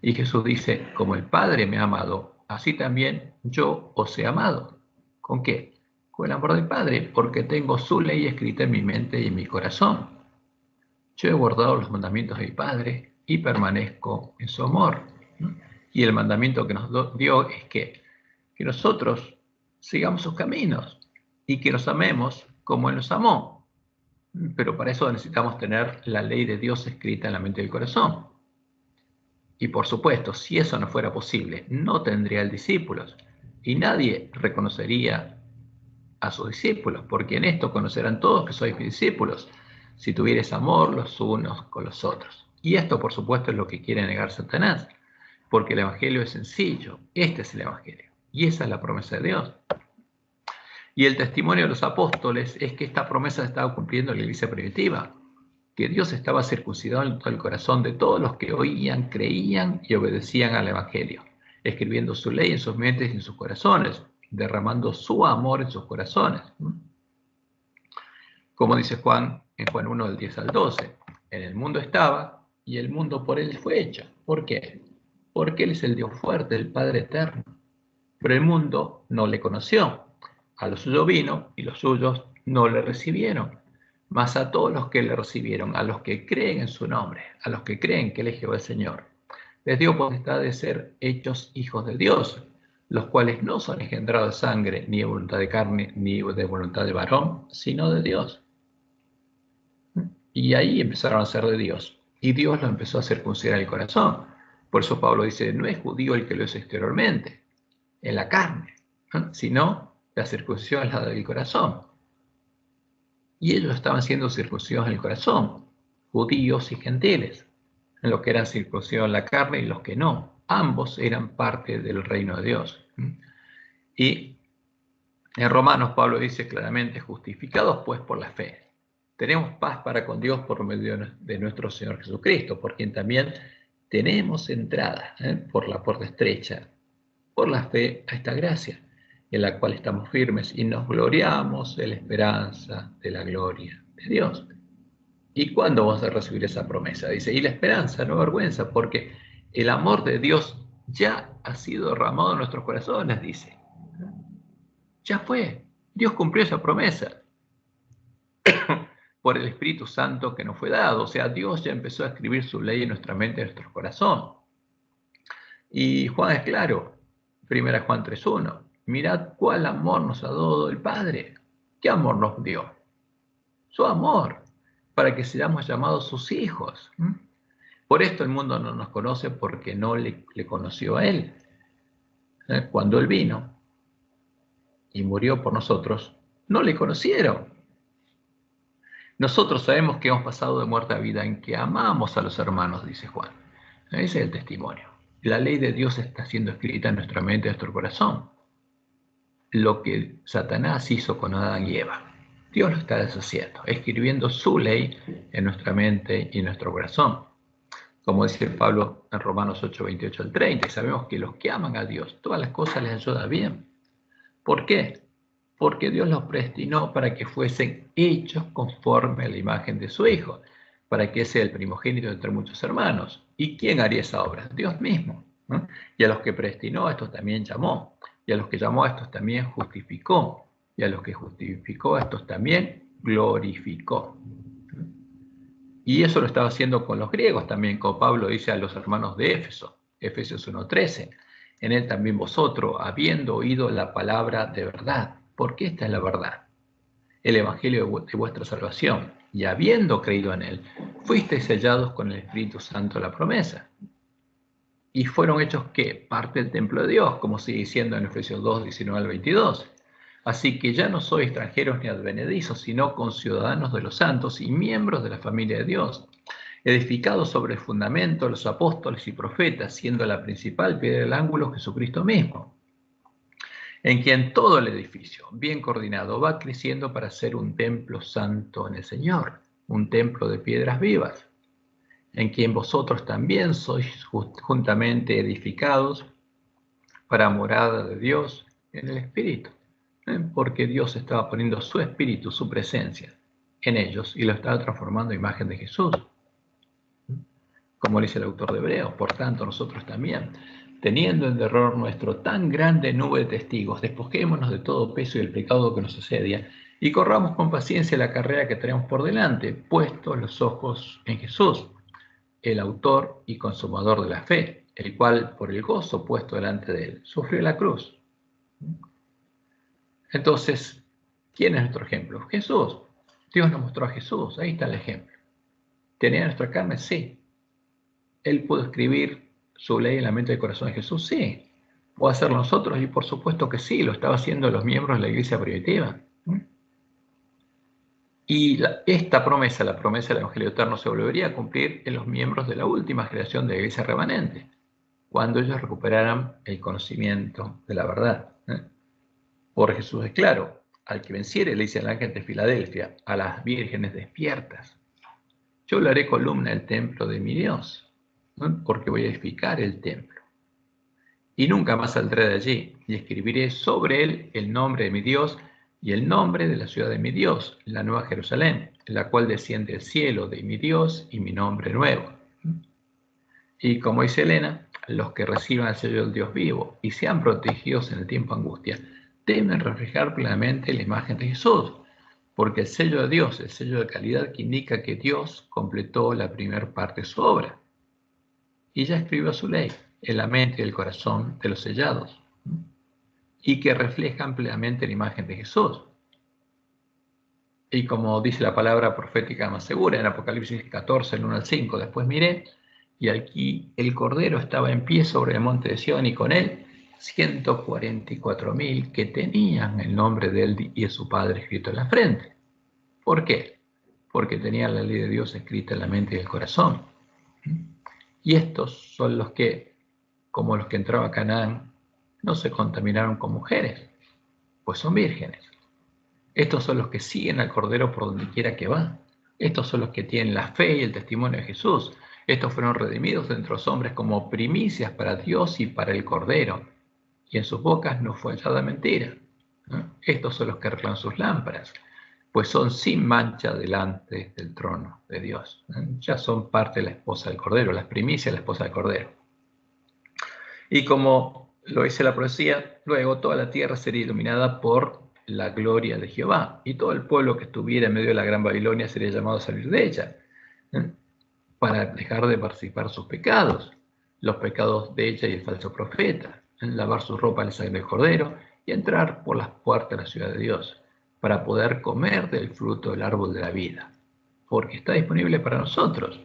Y Jesús dice, como el Padre me ha amado, así también yo os he amado. ¿Con qué? Con el amor del Padre, porque tengo su ley escrita en mi mente y en mi corazón. Yo he guardado los mandamientos de mi Padre y permanezco en su amor. Y el mandamiento que nos dio es que nosotros sigamos sus caminos y que nos amemos como Él nos amó. Pero para eso necesitamos tener la ley de Dios escrita en la mente y el corazón. Y por supuesto, si eso no fuera posible, no tendría el discípulos y nadie reconocería a sus discípulos, porque en esto conocerán todos que sois mis discípulos, si tuvieres amor los unos con los otros. Y esto, por supuesto, es lo que quiere negar Satanás, porque el Evangelio es sencillo. Este es el Evangelio, y esa es la promesa de Dios. Y el testimonio de los apóstoles es que esta promesa se estaba cumpliendo en la iglesia primitiva, que Dios estaba circuncidando el corazón de todos los que oían, creían y obedecían al Evangelio, escribiendo su ley en sus mentes y en sus corazones, derramando su amor en sus corazones. Como dice Juan, en Juan 1, del 10 al 12, En el mundo estaba, y el mundo por él fue hecho. ¿Por qué? Porque él es el Dios fuerte, el Padre eterno. Pero el mundo no le conoció. A los suyos vino, y los suyos no le recibieron. Mas a todos los que le recibieron, a los que creen en su nombre, a los que creen que él es Jehová el Señor, les dio potestad de ser hechos hijos de Dios, los cuales no son engendrados de sangre, ni de voluntad de carne, ni de voluntad de varón, sino de Dios. Y ahí empezaron a ser de Dios. Y Dios lo empezó a circuncidar el corazón. Por eso Pablo dice, no es judío el que lo es exteriormente, en la carne, sino la circuncisión es la del corazón. Y ellos estaban siendo circuncidados en el corazón, judíos y gentiles, en los que eran circuncidados en la carne y los que no. Ambos eran parte del reino de Dios. Y en Romanos Pablo dice claramente, justificados pues por la fe, tenemos paz para con Dios por medio de nuestro Señor Jesucristo, por quien también tenemos entrada por la puerta estrecha, por la fe a esta gracia, en la cual estamos firmes y nos gloriamos en la esperanza de la gloria de Dios. ¿Y cuándo vamos a recibir esa promesa? Dice, y la esperanza, no vergüenza, porque el amor de Dios ya ha sido derramado en nuestros corazones, dice. Ya fue, Dios cumplió esa promesa por el Espíritu Santo que nos fue dado. O sea, Dios ya empezó a escribir su ley en nuestra mente, en nuestro corazón. Y Juan es claro, 1 Juan 3:1, mirad cuál amor nos ha dado el Padre. ¿Qué amor nos dio? Su amor, para que seamos llamados sus hijos. Por esto el mundo no nos conoce, porque no le conoció a Él. Cuando Él vino y murió por nosotros, no le conocieron. Nosotros sabemos que hemos pasado de muerte a vida en que amamos a los hermanos, dice Juan. Ese es el testimonio. La ley de Dios está siendo escrita en nuestra mente, en nuestro corazón. Lo que Satanás hizo con Adán y Eva, Dios lo está deshaciendo, escribiendo su ley en nuestra mente y en nuestro corazón. Como dice Pablo en Romanos 8:28 al 30, sabemos que los que aman a Dios, todas las cosas les ayudan bien. ¿Por qué? Porque Dios los predestinó para que fuesen hechos conforme a la imagen de su Hijo, para que sea el primogénito entre muchos hermanos. ¿Y quién haría esa obra? Dios mismo. Y a los que predestinó, a estos también llamó. Y a los que llamó, a estos también justificó. Y a los que justificó, a estos también glorificó. Y eso lo estaba haciendo con los griegos también, como Pablo dice a los hermanos de Éfeso, Efesios 1:13. En él también vosotros, habiendo oído la palabra de verdad, porque esta es la verdad, el evangelio de vuestra salvación, y habiendo creído en él, fuisteis sellados con el Espíritu Santo la promesa. Y fueron hechos, ¿qué? Parte del templo de Dios, como sigue diciendo en Efesios 2:19 al 22. Así que ya no sois extranjeros ni advenedizos, sino conciudadanos de los santos y miembros de la familia de Dios, edificados sobre el fundamento de los apóstoles y profetas, siendo la principal piedra del ángulo Jesucristo mismo, en quien todo el edificio, bien coordinado, va creciendo para ser un templo santo en el Señor, un templo de piedras vivas, en quien vosotros también sois juntamente edificados para morada de Dios en el Espíritu, porque Dios estaba poniendo su Espíritu, su presencia en ellos, y lo estaba transformando en imagen de Jesús. Como dice el autor de Hebreos, por tanto nosotros también, teniendo en derredor nuestro tan grande nube de testigos, despojémonos de todo peso y el pecado que nos asedia, y corramos con paciencia la carrera que tenemos por delante, puestos los ojos en Jesús, el autor y consumador de la fe, el cual, por el gozo puesto delante de él, sufrió la cruz. Entonces, ¿quién es nuestro ejemplo? Jesús. Dios nos mostró a Jesús, ahí está el ejemplo. ¿Tenía nuestra carne? Sí. ¿Él pudo escribir su ley en la mente y el corazón de Jesús? Sí. ¿Puedo hacerlo nosotros? Y por supuesto que sí, lo estaba haciendo los miembros de la iglesia primitiva. Y esta promesa, la promesa del Evangelio Eterno, se volvería a cumplir en los miembros de la última generación de la iglesia remanente, cuando ellos recuperaran el conocimiento de la verdad. Por Jesús es claro, al que venciere, le dice el ángel de Filadelfia, a las vírgenes despiertas, yo le haré columna del templo de mi Dios, porque voy a edificar el templo. Y nunca más saldré de allí, y escribiré sobre él el nombre de mi Dios y el nombre de la ciudad de mi Dios, la nueva Jerusalén, la cual desciende del cielo de mi Dios y mi nombre nuevo. Y como dice Elena, los que reciban el sello del Dios vivo y sean protegidos en el tiempo de angustia, deben reflejar plenamente la imagen de Jesús, porque el sello de Dios, el sello de calidad que indica que Dios completó la primera parte de su obra y ya escribió su ley en la mente y el corazón de los sellados, y que reflejan plenamente la imagen de Jesús. Y como dice la palabra profética más segura en Apocalipsis 14, el 1 al 5, después miré, y aquí el Cordero estaba en pie sobre el monte de Sión, y con él 144.000 que tenían el nombre de él y de su Padre escrito en la frente. ¿Por qué? Porque tenían la ley de Dios escrita en la mente y el corazón. Y estos son los que, como los que entraban a Canaán, no se contaminaron con mujeres, pues son vírgenes. Estos son los que siguen al Cordero por donde quiera que va. Estos son los que tienen la fe y el testimonio de Jesús. Estos fueron redimidos de entre los hombres como primicias para Dios y para el Cordero. Y en sus bocas no fue hallada mentira. Estos son los que arreglan sus lámparas, pues son sin mancha delante del trono de Dios. Ya son parte de la esposa del Cordero, las primicias de la esposa del Cordero. Y como lo dice la profecía, luego toda la tierra sería iluminada por la gloria de Jehová, y todo el pueblo que estuviera en medio de la gran Babilonia sería llamado a salir de ella, para dejar de participar sus pecados, los pecados de ella y el falso profeta, lavar sus ropas en la sangre del Cordero y entrar por las puertas de la ciudad de Dios, para poder comer del fruto del árbol de la vida, porque está disponible para nosotros,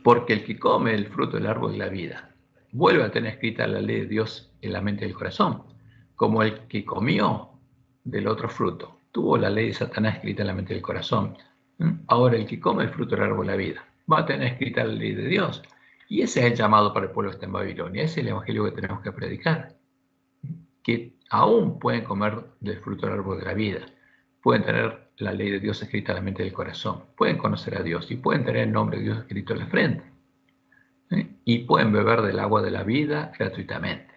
porque el que come el fruto del árbol de la vida vuelve a tener escrita la ley de Dios en la mente y el corazón, como el que comió del otro fruto tuvo la ley de Satanás escrita en la mente y el corazón. Ahora el que come el fruto del árbol de la vida va a tener escrita la ley de Dios, y ese es el llamado para el pueblo que está en Babilonia. Ese es el evangelio que tenemos que predicar, que aún pueden comer del fruto del árbol de la vida, pueden tener la ley de Dios escrita en la mente y el corazón, pueden conocer a Dios y pueden tener el nombre de Dios escrito en la frente, y pueden beber del agua de la vida gratuitamente.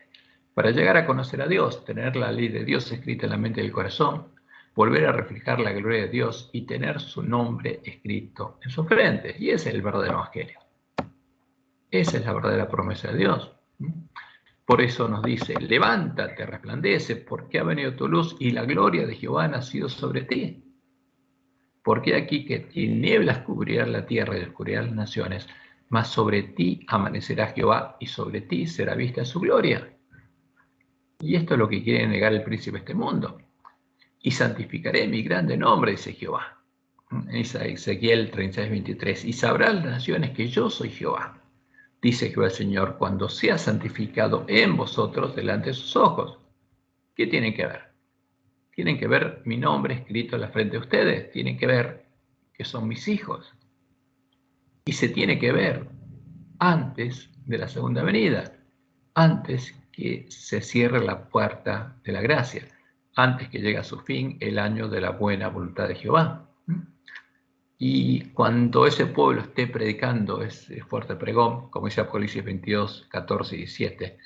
Para llegar a conocer a Dios, tener la ley de Dios escrita en la mente y el corazón, volver a reflejar la gloria de Dios y tener su nombre escrito en su frente. Y ese es el verdadero evangelio. Esa es la verdadera promesa de Dios. Por eso nos dice, levántate, resplandece, porque ha venido tu luz y la gloria de Jehová ha nacido sobre ti. Porque aquí que tinieblas cubrirán la tierra y oscuridad las naciones, mas sobre ti amanecerá Jehová y sobre ti será vista su gloria. Y esto es lo que quiere negar el príncipe de este mundo. Y santificaré mi grande nombre, dice Jehová. Ezequiel 36:23. Y sabrán las naciones que yo soy Jehová, dice Jehová el Señor, cuando sea santificado en vosotros delante de sus ojos. ¿Qué tienen que ver? Tienen que ver mi nombre escrito en la frente de ustedes. Tienen que ver que son mis hijos. Y se tiene que ver antes de la segunda venida, antes que se cierre la puerta de la gracia, antes que llegue a su fin el año de la buena voluntad de Jehová. Y cuando ese pueblo esté predicando ese fuerte pregón, como dice Apocalipsis 22, 14 y 17,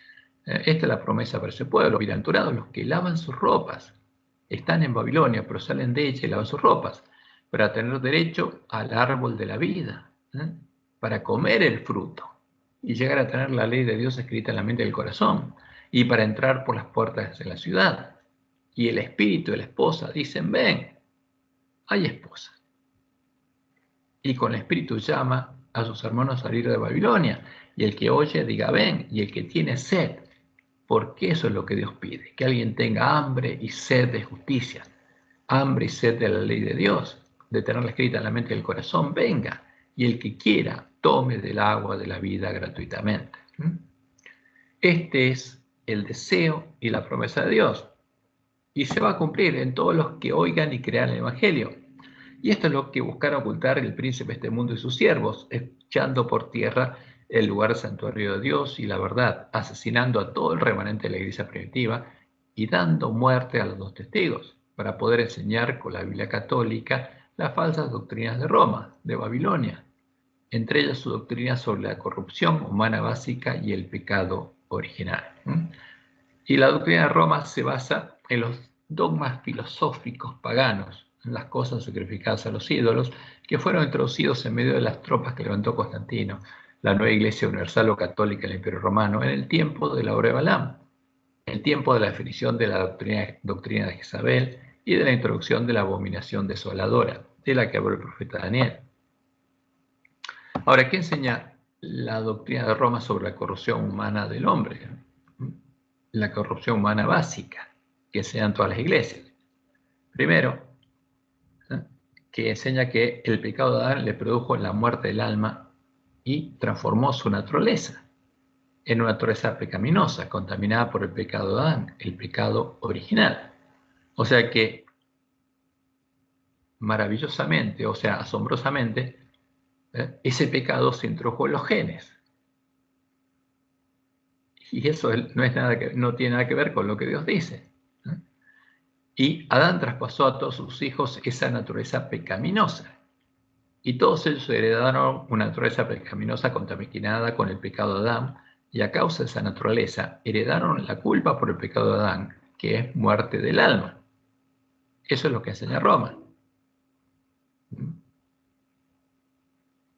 esta es la promesa para ese pueblo. Bienaventurados los que lavan sus ropas, están en Babilonia, pero salen de ella y lavan sus ropas, para tener derecho al árbol de la vida, para comer el fruto y llegar a tener la ley de Dios escrita en la mente y el corazón, y para entrar por las puertas de la ciudad. Y el espíritu y la esposa dicen, ven, hay esposa. Y con el espíritu llama a sus hermanos a salir de Babilonia, y el que oye diga, ven, y el que tiene sed, porque eso es lo que Dios pide, que alguien tenga hambre y sed de justicia, hambre y sed de la ley de Dios, de tenerla escrita en la mente y el corazón, venga, y el que quiera, tome del agua de la vida gratuitamente. Este es el deseo y la promesa de Dios, y se va a cumplir en todos los que oigan y crean el Evangelio. Y esto es lo que buscaron ocultar el príncipe de este mundo y sus siervos, echando por tierra el lugar santuario de Dios y la verdad, asesinando a todo el remanente de la iglesia primitiva y dando muerte a los dos testigos, para poder enseñar con la Biblia católica las falsas doctrinas de Roma, de Babilonia, entre ellas su doctrina sobre la corrupción humana básica y el pecado original. Y la doctrina de Roma se basa en los dogmas filosóficos paganos, las cosas sacrificadas a los ídolos, que fueron introducidos en medio de las tropas que levantó Constantino, la nueva Iglesia Universal o Católica del Imperio Romano, en el tiempo de la obra de Balaam, el tiempo de la definición de la doctrina de Jezabel y de la introducción de la abominación desoladora, de la que habló el profeta Daniel. Ahora, ¿qué enseña la doctrina de Roma sobre la corrupción humana del hombre? La corrupción humana básica que enseñan todas las iglesias. Primero, que enseña que el pecado de Adán le produjo la muerte del alma y transformó su naturaleza en una naturaleza pecaminosa, contaminada por el pecado de Adán, el pecado original. O sea que, maravillosamente, o sea, asombrosamente, ese pecado se introdujo en los genes. Y eso no tiene nada que ver con lo que Dios dice. Y Adán traspasó a todos sus hijos esa naturaleza pecaminosa. Y todos ellos heredaron una naturaleza pecaminosa contaminada con el pecado de Adán. Y a causa de esa naturaleza, heredaron la culpa por el pecado de Adán, que es muerte del alma. Eso es lo que enseña Roma.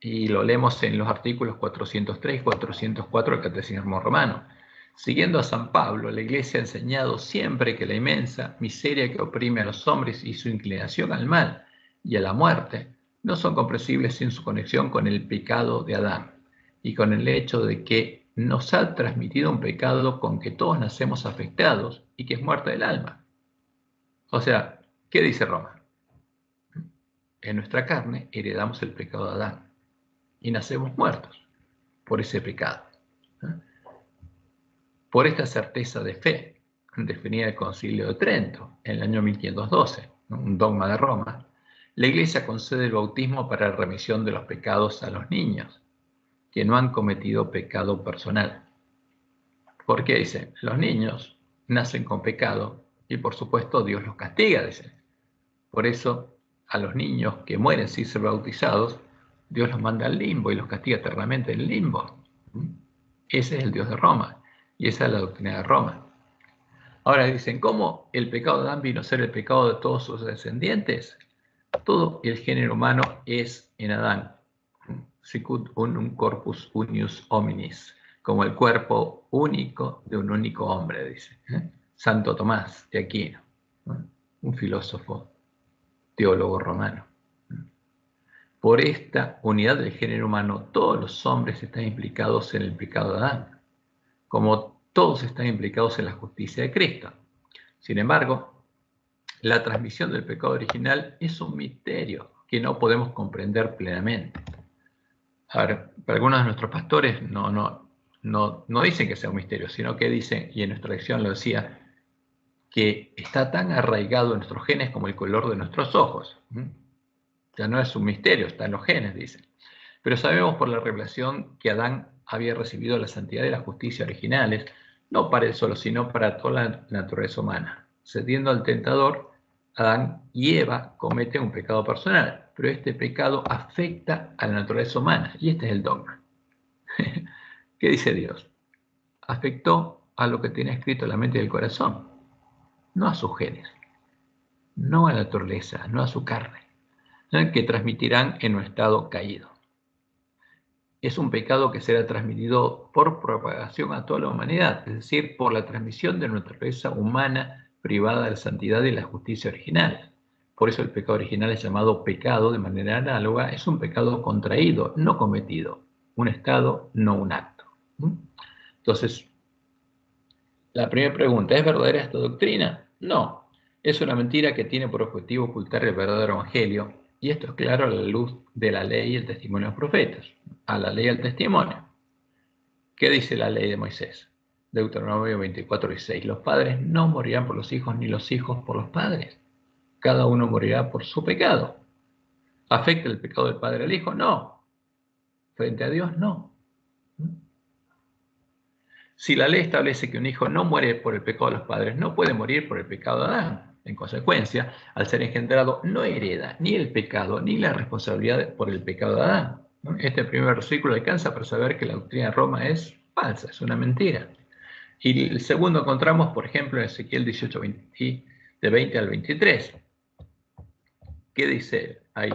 Y lo leemos en los artículos 403 y 404 del Catecismo Romano. Siguiendo a San Pablo, la Iglesia ha enseñado siempre que la inmensa miseria que oprime a los hombres y su inclinación al mal y a la muerte no son comprensibles sin su conexión con el pecado de Adán y con el hecho de que nos ha transmitido un pecado con que todos nacemos afectados y que es muerte del alma. O sea, ¿qué dice Roma? En nuestra carne heredamos el pecado de Adán y nacemos muertos por ese pecado. Por esta certeza de fe, definida el Concilio de Trento en el año 1512, un dogma de Roma, la Iglesia concede el bautismo para la remisión de los pecados a los niños que no han cometido pecado personal. ¿Por qué? Dice, los niños nacen con pecado y por supuesto Dios los castiga, dice. Por eso a los niños que mueren sin ser bautizados, Dios los manda al limbo y los castiga eternamente en el limbo. Ese es el Dios de Roma. Y esa es la doctrina de Roma. Ahora dicen, ¿cómo el pecado de Adán vino a ser el pecado de todos sus descendientes? Todo el género humano es en Adán. Sicut unum corpus unius hominis, como el cuerpo único de un único hombre, dice. Santo Tomás de Aquino, un filósofo, teólogo romano. Por esta unidad del género humano, todos los hombres están implicados en el pecado de Adán, como todos están implicados en la justicia de Cristo. Sin embargo, la transmisión del pecado original es un misterio que no podemos comprender plenamente. A ver, para algunos de nuestros pastores no dicen que sea un misterio, sino que dicen, y en nuestra lección lo decía, que está tan arraigado en nuestros genes como el color de nuestros ojos. Ya no es un misterio, está en los genes, dicen. Pero sabemos por la revelación que Adán había recibido la santidad y la justicia originales, no para él solo, sino para toda la naturaleza humana. Cediendo al tentador, Adán y Eva cometen un pecado personal, pero este pecado afecta a la naturaleza humana, y este es el dogma. ¿Qué dice Dios? Afectó a lo que tiene escrito en la mente y el corazón, no a sus genes, no a la naturaleza, no a su carne, que transmitirán en un estado caído. Es un pecado que será transmitido por propagación a toda la humanidad, es decir, por la transmisión de nuestra naturaleza humana privada de la santidad y la justicia original. Por eso el pecado original es llamado pecado de manera análoga, es un pecado contraído, no cometido, un estado, no un acto. Entonces, la primera pregunta, ¿es verdadera esta doctrina? No, es una mentira que tiene por objetivo ocultar el verdadero evangelio, y esto es claro a la luz de la ley y el testimonio de los profetas. A la ley y al testimonio. ¿Qué dice la ley de Moisés? Deuteronomio 24:16. Los padres no morirán por los hijos, ni los hijos por los padres. Cada uno morirá por su pecado. ¿Afecta el pecado del padre al hijo? No. Frente a Dios, no. Si la ley establece que un hijo no muere por el pecado de los padres, no puede morir por el pecado de Adán. En consecuencia, al ser engendrado, no hereda ni el pecado ni la responsabilidad por el pecado de Adán. Este primer versículo alcanza para saber que la doctrina de Roma es falsa, es una mentira. Y el segundo encontramos, por ejemplo, en Ezequiel 18:20, de 20 al 23. ¿Qué dice ahí?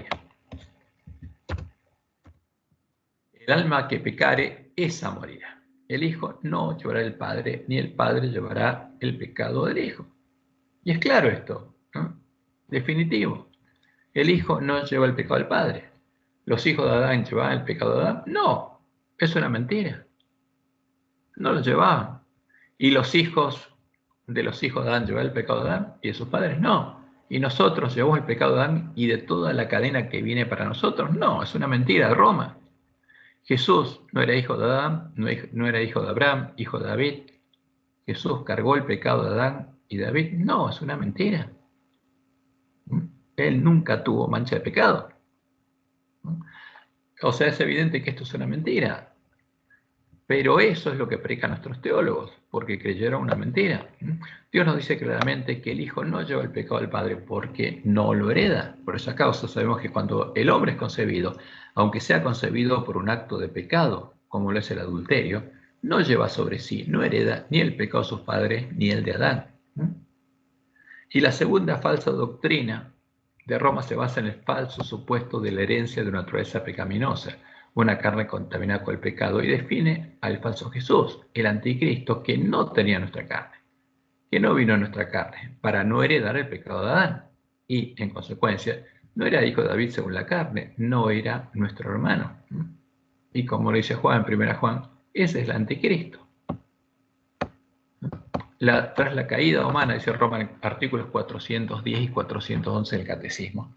El alma que pecare, esa morirá. El Hijo no llevará el Padre, ni el Padre llevará el pecado del Hijo. Y es claro esto, ¿no? Definitivo. El Hijo no lleva el pecado del Padre. ¿Los hijos de Adán llevaban el pecado de Adán? No, es una mentira. No lo llevaban. ¿Y los hijos de Adán llevaban el pecado de Adán y de sus padres? No. ¿Y nosotros llevamos el pecado de Adán y de toda la cadena que viene para nosotros? No, es una mentira de Roma. Jesús no era hijo de Adán, no era hijo de Abraham, hijo de David. Jesús cargó el pecado de Adán y David. No, es una mentira. Él nunca tuvo mancha de pecado. O sea, es evidente que esto es una mentira. Pero eso es lo que predican nuestros teólogos, porque creyeron una mentira. Dios nos dice claramente que el Hijo no lleva el pecado del Padre porque no lo hereda. Por esa causa sabemos que cuando el hombre es concebido, aunque sea concebido por un acto de pecado, como lo es el adulterio, no lleva sobre sí, no hereda ni el pecado de sus padres ni el de Adán. Y la segunda falsa doctrina de Roma se basa en el falso supuesto de la herencia de una naturaleza pecaminosa, una carne contaminada con el pecado, y define al falso Jesús, el anticristo, que no tenía nuestra carne, que no vino a nuestra carne, para no heredar el pecado de Adán, y en consecuencia no era hijo de David según la carne, no era nuestro hermano. Y como lo dice Juan en 1 Juan, ese es el anticristo. Tras la caída humana, dice Roma en artículos 410 y 411 del Catecismo,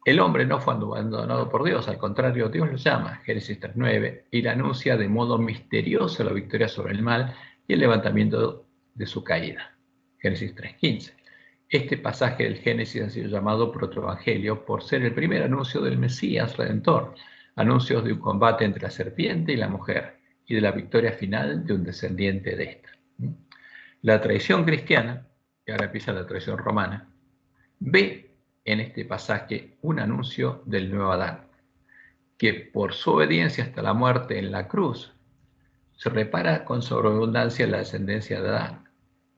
el hombre no fue abandonado por Dios, al contrario, Dios lo llama, Génesis 3.9, y le anuncia de modo misterioso la victoria sobre el mal y el levantamiento de su caída, Génesis 3.15. Este pasaje del Génesis ha sido llamado protoevangelio por ser el primer anuncio del Mesías Redentor, anuncios de un combate entre la serpiente y la mujer, y de la victoria final de un descendiente de esta. La tradición cristiana, y ahora empieza la tradición romana, ve en este pasaje un anuncio del nuevo Adán, que por su obediencia hasta la muerte en la cruz, se repara con sobreabundancia la descendencia de Adán.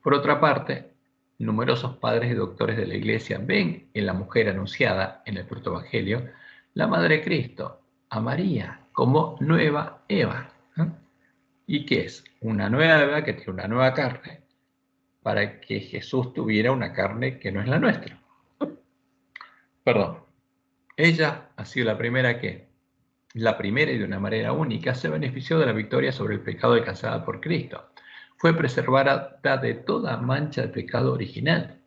Por otra parte, numerosos padres y doctores de la Iglesia ven en la mujer anunciada en el protoevangelio la Madre de Cristo, a María, como nueva Eva. ¿Y qué es? Una nueva Eva que tiene una nueva carne, para que Jesús tuviera una carne que no es la nuestra. Perdón. Ella ha sido la primera y de una manera única, se benefició de la victoria sobre el pecado alcanzada por Cristo. Fue preservada de toda mancha de pecado original.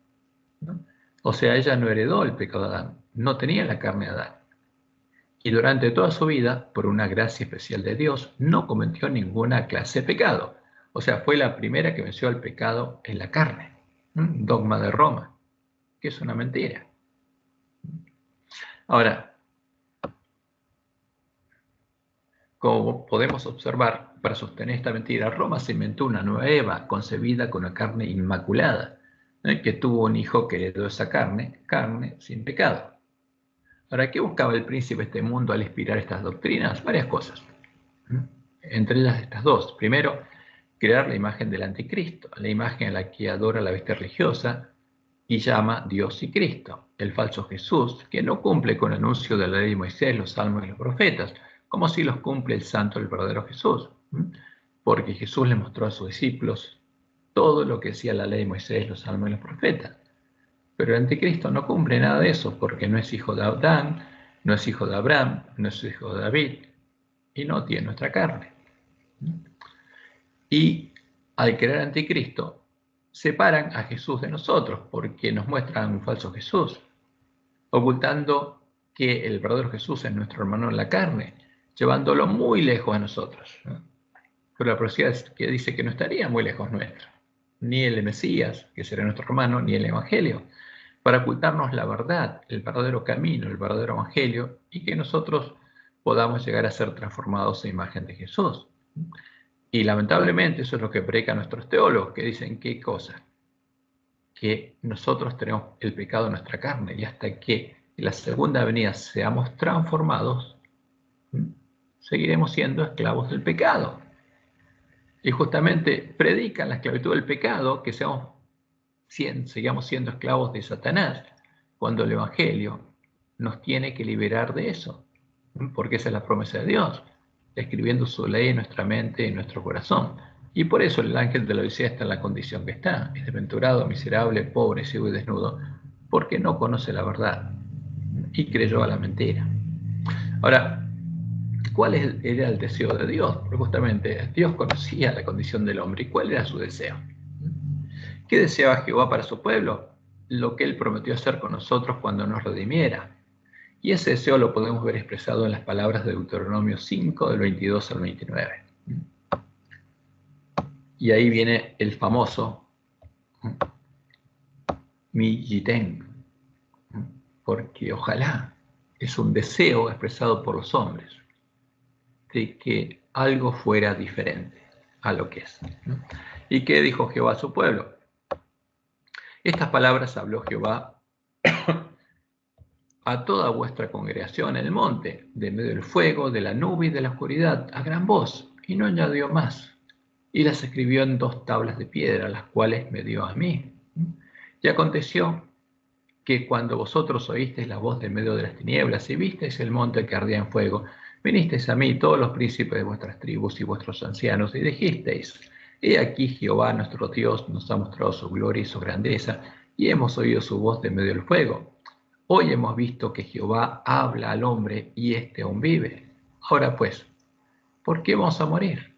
¿No? O sea, ella no heredó el pecado de Adán, no tenía la carne de Adán. Y durante toda su vida, por una gracia especial de Dios, no cometió ninguna clase de pecado. O sea, fue la primera que venció al pecado en la carne. Dogma de Roma, que es una mentira. Ahora, como podemos observar, para sostener esta mentira, Roma se inventó una nueva Eva, concebida con una carne inmaculada, que tuvo un hijo que heredó esa carne sin pecado. Ahora, ¿qué buscaba el príncipe de este mundo al inspirar estas doctrinas? Varias cosas. Entre ellas estas dos. Primero, crear la imagen del anticristo, la imagen a la que adora la bestia religiosa y llama Dios y Cristo, el falso Jesús, que no cumple con el anuncio de la ley de Moisés, los salmos y los profetas, como si los cumple el santo, el verdadero Jesús. Porque Jesús le mostró a sus discípulos todo lo que decía la ley de Moisés, los salmos y los profetas. Pero el anticristo no cumple nada de eso, porque no es hijo de Adán, no es hijo de Abraham, no es hijo de David, y no tiene nuestra carne. Y al crear anticristo, separan a Jesús de nosotros, porque nos muestran un falso Jesús, ocultando que el verdadero Jesús es nuestro hermano en la carne, llevándolo muy lejos de nosotros. Pero la profecía es que dice que no estaría muy lejos nuestro, ni el Mesías, que será nuestro hermano, ni el Evangelio, para ocultarnos la verdad, el verdadero camino, el verdadero Evangelio, y que nosotros podamos llegar a ser transformados en imagen de Jesús. Y lamentablemente eso es lo que predican nuestros teólogos, que dicen ¿qué cosa? Que nosotros tenemos el pecado en nuestra carne, y hasta que en la segunda venida seamos transformados, seguiremos siendo esclavos del pecado. Y justamente predican la esclavitud del pecado, que seamos sigamos siendo esclavos de Satanás, cuando el Evangelio nos tiene que liberar de eso, porque esa es la promesa de Dios, escribiendo su ley en nuestra mente y en nuestro corazón. Y por eso el ángel de la Odisea está en la condición que está, es desventurado, miserable, pobre, ciego y desnudo, porque no conoce la verdad y creyó a la mentira. Ahora, ¿cuál era el deseo de Dios? Porque justamente Dios conocía la condición del hombre. ¿Y cuál era su deseo? ¿Qué deseaba Jehová para su pueblo? Lo que él prometió hacer con nosotros cuando nos redimiera. Y ese deseo lo podemos ver expresado en las palabras de Deuteronomio 5, del 22 al 29. Y ahí viene el famoso mi yiten, porque ojalá es un deseo expresado por los hombres de que algo fuera diferente a lo que es. ¿Y qué dijo Jehová a su pueblo? Estas palabras habló Jehová a toda vuestra congregación en el monte, de medio del fuego, de la nube y de la oscuridad, a gran voz, y no añadió más. Y las escribió en 2 tablas de piedra, las cuales me dio a mí. Y aconteció que cuando vosotros oísteis la voz de medio de las tinieblas y visteis el monte que ardía en fuego, vinisteis a mí todos los príncipes de vuestras tribus y vuestros ancianos, y dijisteis: he aquí Jehová nuestro Dios nos ha mostrado su gloria y su grandeza, y hemos oído su voz de medio del fuego. Hoy hemos visto que Jehová habla al hombre y éste aún vive. Ahora pues, ¿por qué vamos a morir?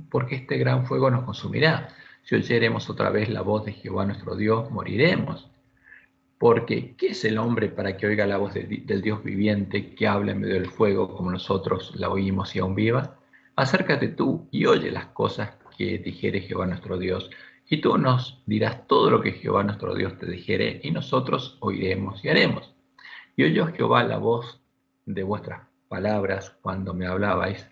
Porque este gran fuego nos consumirá. Si oyéremos otra vez la voz de Jehová nuestro Dios, moriremos. Porque, ¿qué es el hombre para que oiga la voz del Dios viviente que habla en medio del fuego como nosotros la oímos y aún viva? Acércate tú y oye las cosas que dijere Jehová nuestro Dios, y tú nos dirás todo lo que Jehová nuestro Dios te dijere, y nosotros oiremos y haremos. Y oyó Jehová la voz de vuestras palabras cuando me hablabais,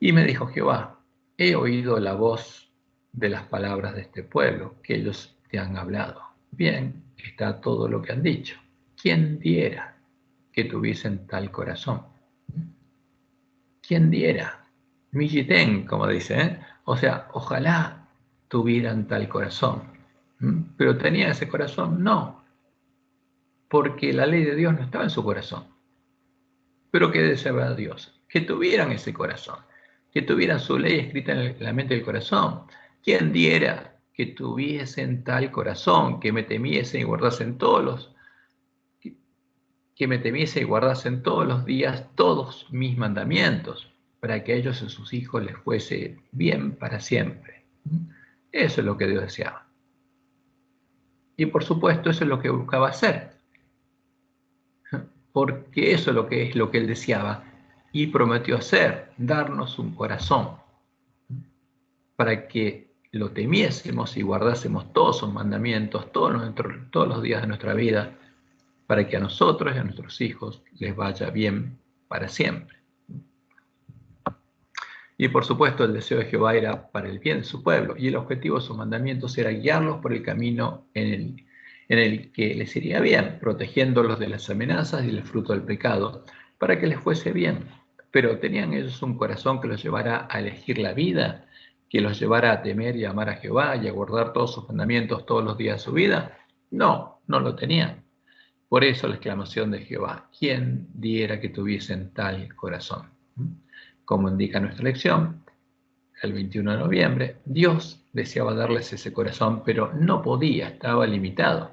y me dijo Jehová: he oído la voz de las palabras de este pueblo, que ellos te han hablado. Bien está todo lo que han dicho. ¿Quién diera que tuviesen tal corazón? ¿Quién diera? Millitén, como dice, ¿eh? O sea, ojalá tuvieran tal corazón. ¿Pero tenía ese corazón? No, porque la ley de Dios no estaba en su corazón. Pero ¿qué deseaba Dios? Que tuvieran ese corazón, que tuvieran su ley escrita en la mente del corazón. ¿Quién diera que tuviesen tal corazón, que me temiesen y guardasen todos los días todos mis mandamientos, para que a ellos y a sus hijos les fuese bien para siempre? Eso es lo que Dios deseaba. Y por supuesto, eso es lo que buscaba hacer, porque eso es lo que él deseaba y prometió hacer: darnos un corazón para que lo temiésemos y guardásemos todos sus mandamientos todos los días de nuestra vida, para que a nosotros y a nuestros hijos les vaya bien para siempre. Y por supuesto, el deseo de Jehová era para el bien de su pueblo, y el objetivo de sus mandamientos era guiarlos por el camino en el que les iría bien, protegiéndolos de las amenazas y del fruto del pecado, para que les fuese bien. Pero ¿tenían ellos un corazón que los llevara a elegir la vida, que los llevara a temer y a amar a Jehová y a guardar todos sus mandamientos todos los días de su vida? No, no lo tenían. Por eso la exclamación de Jehová: ¿quién diera que tuviesen tal corazón? Como indica nuestra lección, el 21 de noviembre, Dios deseaba darles ese corazón, pero no podía, estaba limitado.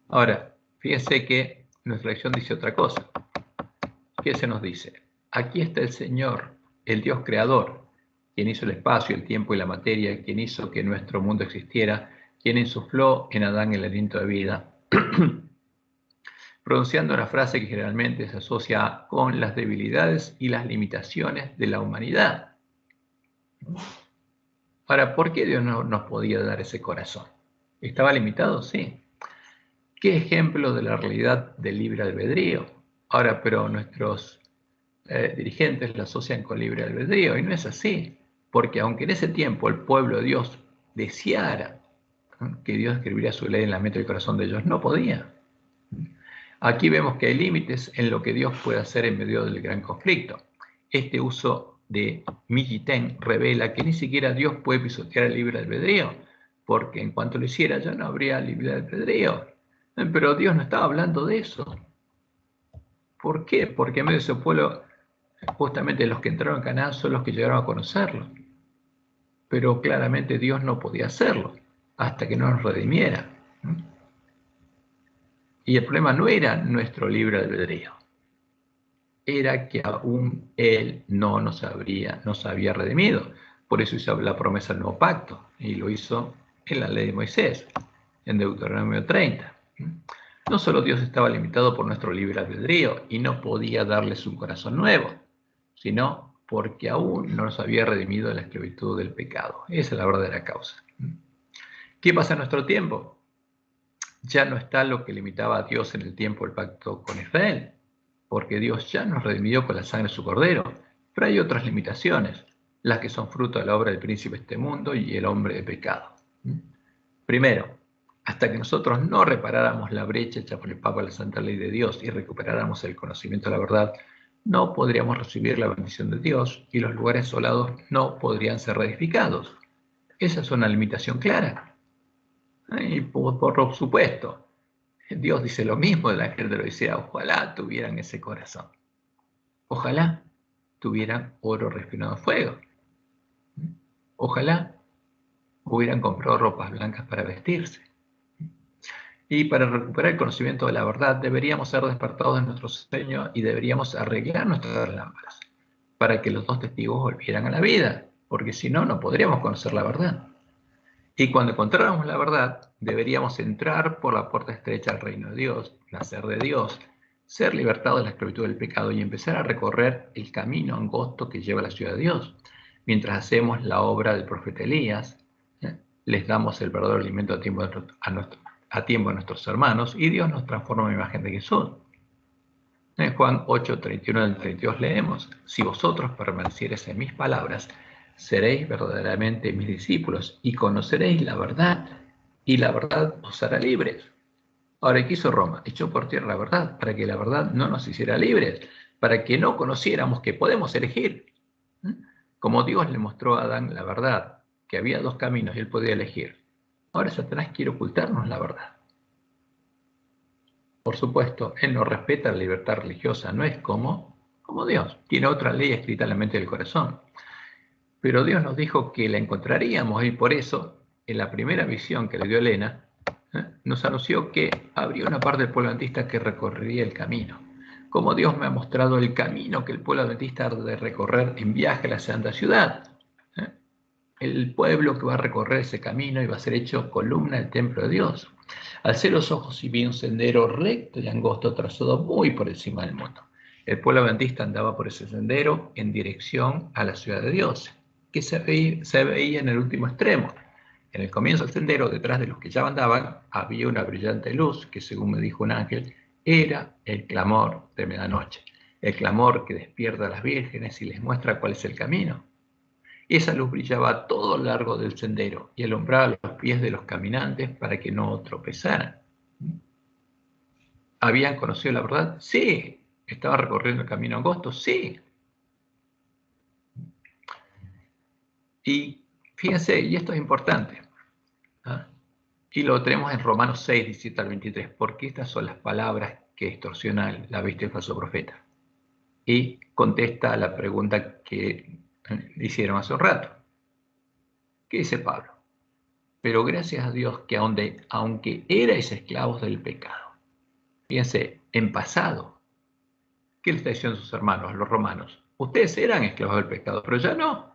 Ahora, fíjense que nuestra lección dice otra cosa. ¿Qué se nos dice? Aquí está el Señor, el Dios creador, quien hizo el espacio, el tiempo y la materia, quien hizo que nuestro mundo existiera, quien insufló en Adán el aliento de vida, pronunciando una frase que generalmente se asocia con las debilidades y las limitaciones de la humanidad. Ahora, ¿por qué Dios no nos podía dar ese corazón? ¿Estaba limitado? Sí. ¿Qué ejemplo de la realidad del libre albedrío? Ahora, pero nuestros dirigentes lo asocian con libre albedrío, y no es así, porque aunque en ese tiempo el pueblo de Dios deseara que Dios escribiera su ley en la mente y el corazón de ellos, no podía. Aquí vemos que hay límites en lo que Dios puede hacer en medio del gran conflicto. Este uso de Millitén revela que ni siquiera Dios puede pisotear el libre albedrío, porque en cuanto lo hiciera ya no habría libre albedrío. Pero Dios no estaba hablando de eso. ¿Por qué? Porque en medio de ese pueblo, justamente los que entraron en Canaán son los que llegaron a conocerlo. Pero claramente Dios no podía hacerlo hasta que no nos redimiera. Y el problema no era nuestro libre albedrío, era que aún Él no nos había redimido. Por eso hizo la promesa del nuevo pacto, y lo hizo en la ley de Moisés, en Deuteronomio 30. No solo Dios estaba limitado por nuestro libre albedrío y no podía darles un corazón nuevo, sino porque aún no nos había redimido de la esclavitud del pecado. Esa es la verdadera causa. ¿Qué pasa en nuestro tiempo? Ya no está lo que limitaba a Dios en el tiempo del pacto con Israel, porque Dios ya nos redimió con la sangre de su Cordero, pero hay otras limitaciones, las que son fruto de la obra del príncipe de este mundo y el hombre de pecado. Primero, hasta que nosotros no reparáramos la brecha hecha por el Papa de la Santa Ley de Dios y recuperáramos el conocimiento de la verdad, no podríamos recibir la bendición de Dios y los lugares asolados no podrían ser reedificados. Esa es una limitación clara. Y por supuesto, Dios dice lo mismo del ángel de la Odisea: ojalá tuvieran ese corazón. Ojalá tuvieran oro refinado en fuego. Ojalá hubieran comprado ropas blancas para vestirse. Y para recuperar el conocimiento de la verdad, deberíamos ser despertados de nuestro sueño y deberíamos arreglar nuestras lámparas para que los dos testigos volvieran a la vida, porque si no, no podríamos conocer la verdad. Y cuando encontráramos la verdad, deberíamos entrar por la puerta estrecha al reino de Dios, nacer de Dios, ser libertados de la esclavitud del pecado y empezar a recorrer el camino angosto que lleva a la ciudad de Dios. Mientras hacemos la obra del profeta Elías, les damos el verdadero alimento a tiempo a nuestros hermanos, y Dios nos transforma en imagen de Jesús. En Juan 8, 31 al 32 leemos: si vosotros permaneciereis en mis palabras, seréis verdaderamente mis discípulos y conoceréis la verdad, y la verdad os hará libres. Ahora, ¿qué hizo Roma? Echó por tierra la verdad, para que la verdad no nos hiciera libres, para que no conociéramos que podemos elegir. Como Dios le mostró a Adán la verdad, que había dos caminos y él podía elegir. Ahora Satanás quiere ocultarnos la verdad. Por supuesto, él no respeta la libertad religiosa, no es como Dios. Tiene otra ley escrita en la mente del corazón. Pero Dios nos dijo que la encontraríamos, y por eso, en la primera visión que le dio Elena, nos anunció que habría una parte del pueblo adventista que recorrería el camino. Como Dios me ha mostrado el camino que el pueblo adventista ha de recorrer en viaje a la santa ciudad. El pueblo que va a recorrer ese camino y va a ser hecho columna del templo de Dios. Alcé los ojos y vi un sendero recto y angosto trazado muy por encima del mundo. El pueblo adventista andaba por ese sendero en dirección a la ciudad de Dios, que se veía en el último extremo. En el comienzo del sendero, detrás de los que ya andaban, había una brillante luz que, según me dijo un ángel, era el clamor de medianoche, el clamor que despierta a las vírgenes y les muestra cuál es el camino. Esa luz brillaba a todo lo largo del sendero y alumbraba los pies de los caminantes para que no tropezaran. ¿Habían conocido la verdad? Sí. ¿Estaban recorriendo el camino angosto? Sí. Y fíjense, y esto es importante, y lo tenemos en Romanos 6, 17 al 23, porque estas son las palabras que distorsionan la vista del falso profeta. Y contesta a la pregunta que le hicieron hace un rato. ¿Qué dice Pablo? Pero gracias a Dios que aunque erais esclavos del pecado, fíjense, en pasado, ¿qué le está diciendo a sus hermanos, los romanos? Ustedes eran esclavos del pecado, pero ya no.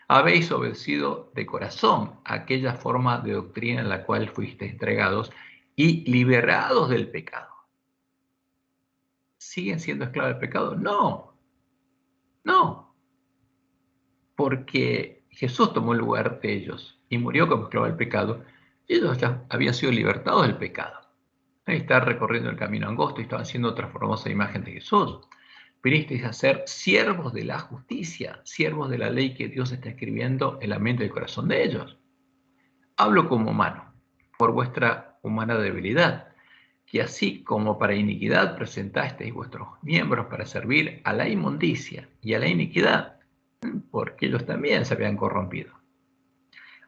Habéis obedecido de corazón a aquella forma de doctrina en la cual fuisteis entregados y liberados del pecado. ¿Siguen siendo esclavos del pecado? No. No. Porque Jesús tomó el lugar de ellos y murió como esclavo del pecado. Ellos ya habían sido libertados del pecado. Ahí está recorriendo el camino angosto y estaban siendo transformados a imagen de Jesús. Vinisteis a ser siervos de la justicia, siervos de la ley que Dios está escribiendo en la mente y el corazón de ellos. Hablo como humano, por vuestra humana debilidad, que así como para iniquidad presentasteis vuestros miembros para servir a la inmundicia y a la iniquidad, porque ellos también se habían corrompido.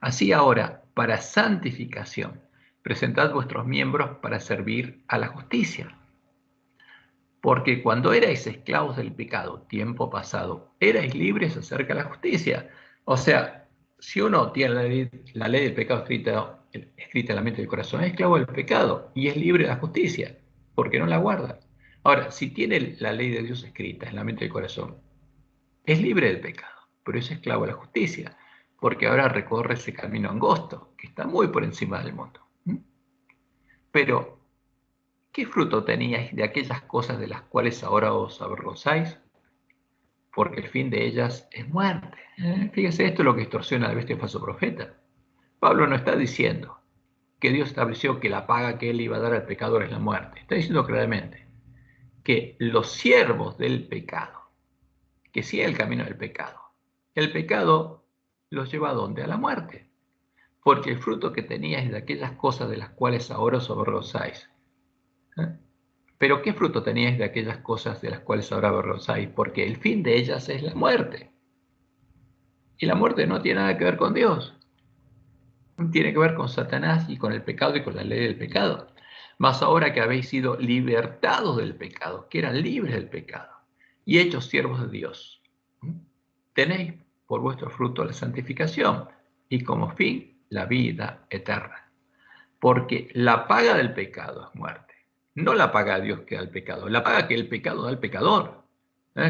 Así ahora, para santificación. Presentad vuestros miembros para servir a la justicia. Porque cuando erais esclavos del pecado, tiempo pasado, erais libres acerca de la justicia. O sea, si uno tiene la ley del pecado escrita en la mente del corazón, es esclavo del pecado y es libre de la justicia, porque no la guarda. Ahora, si tiene la ley de Dios escrita en la mente del corazón, es libre del pecado, pero es esclavo de la justicia, porque ahora recorre ese camino angosto, que está muy por encima del mundo. Pero, ¿qué fruto teníais de aquellas cosas de las cuales ahora os avergonzáis? Porque el fin de ellas es muerte. Fíjese, esto es lo que extorsiona al bestia falso profeta. Pablo no está diciendo que Dios estableció que la paga que él iba a dar al pecador es la muerte. Está diciendo claramente que los siervos del pecado, que sigue el camino del pecado, el pecado los lleva ¿a dónde? A la muerte. Porque el fruto que teníais de aquellas cosas de las cuales ahora os avergonzáis. Pero ¿qué fruto teníais de aquellas cosas de las cuales ahora avergonzáis? Porque el fin de ellas es la muerte. Y la muerte no tiene nada que ver con Dios. Tiene que ver con Satanás y con el pecado y con la ley del pecado. Mas ahora que habéis sido libertados del pecado, que eran libres del pecado, y hechos siervos de Dios, tenéis por vuestro fruto la santificación y como fin la vida eterna. Porque la paga del pecado es muerte. No la paga Dios que da el pecado, la paga que el pecado da al pecador.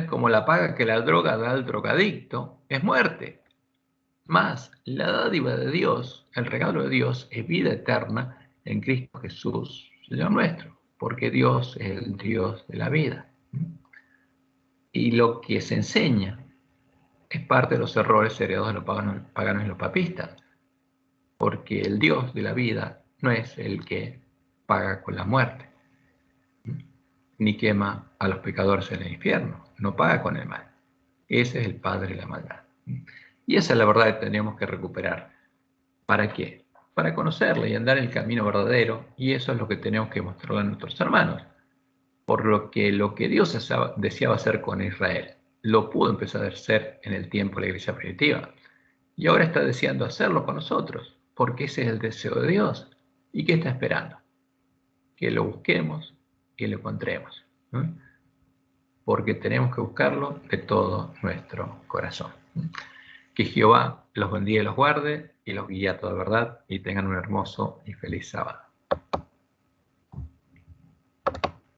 Como la paga que la droga da al drogadicto, es muerte. Mas la dádiva de Dios, el regalo de Dios, es vida eterna en Cristo Jesús, Señor nuestro, porque Dios es el Dios de la vida. Y lo que se enseña es parte de los errores heredados de los paganos y los papistas, porque el Dios de la vida no es el que paga con la muerte, ni quema a los pecadores en el infierno, no paga con el mal. Ese es el padre de la maldad. Y esa es la verdad que tenemos que recuperar. ¿Para qué? Para conocerle y andar en el camino verdadero, y eso es lo que tenemos que mostrarle a nuestros hermanos. Por lo que Dios deseaba hacer con Israel, lo pudo empezar a hacer en el tiempo de la iglesia primitiva. Y ahora está deseando hacerlo con nosotros, porque ese es el deseo de Dios. ¿Y qué está esperando? Que lo busquemos y lo encontremos. Porque tenemos que buscarlo de todo nuestro corazón. Que Jehová los bendiga y los guarde y los guíe a toda verdad y tengan un hermoso y feliz sábado.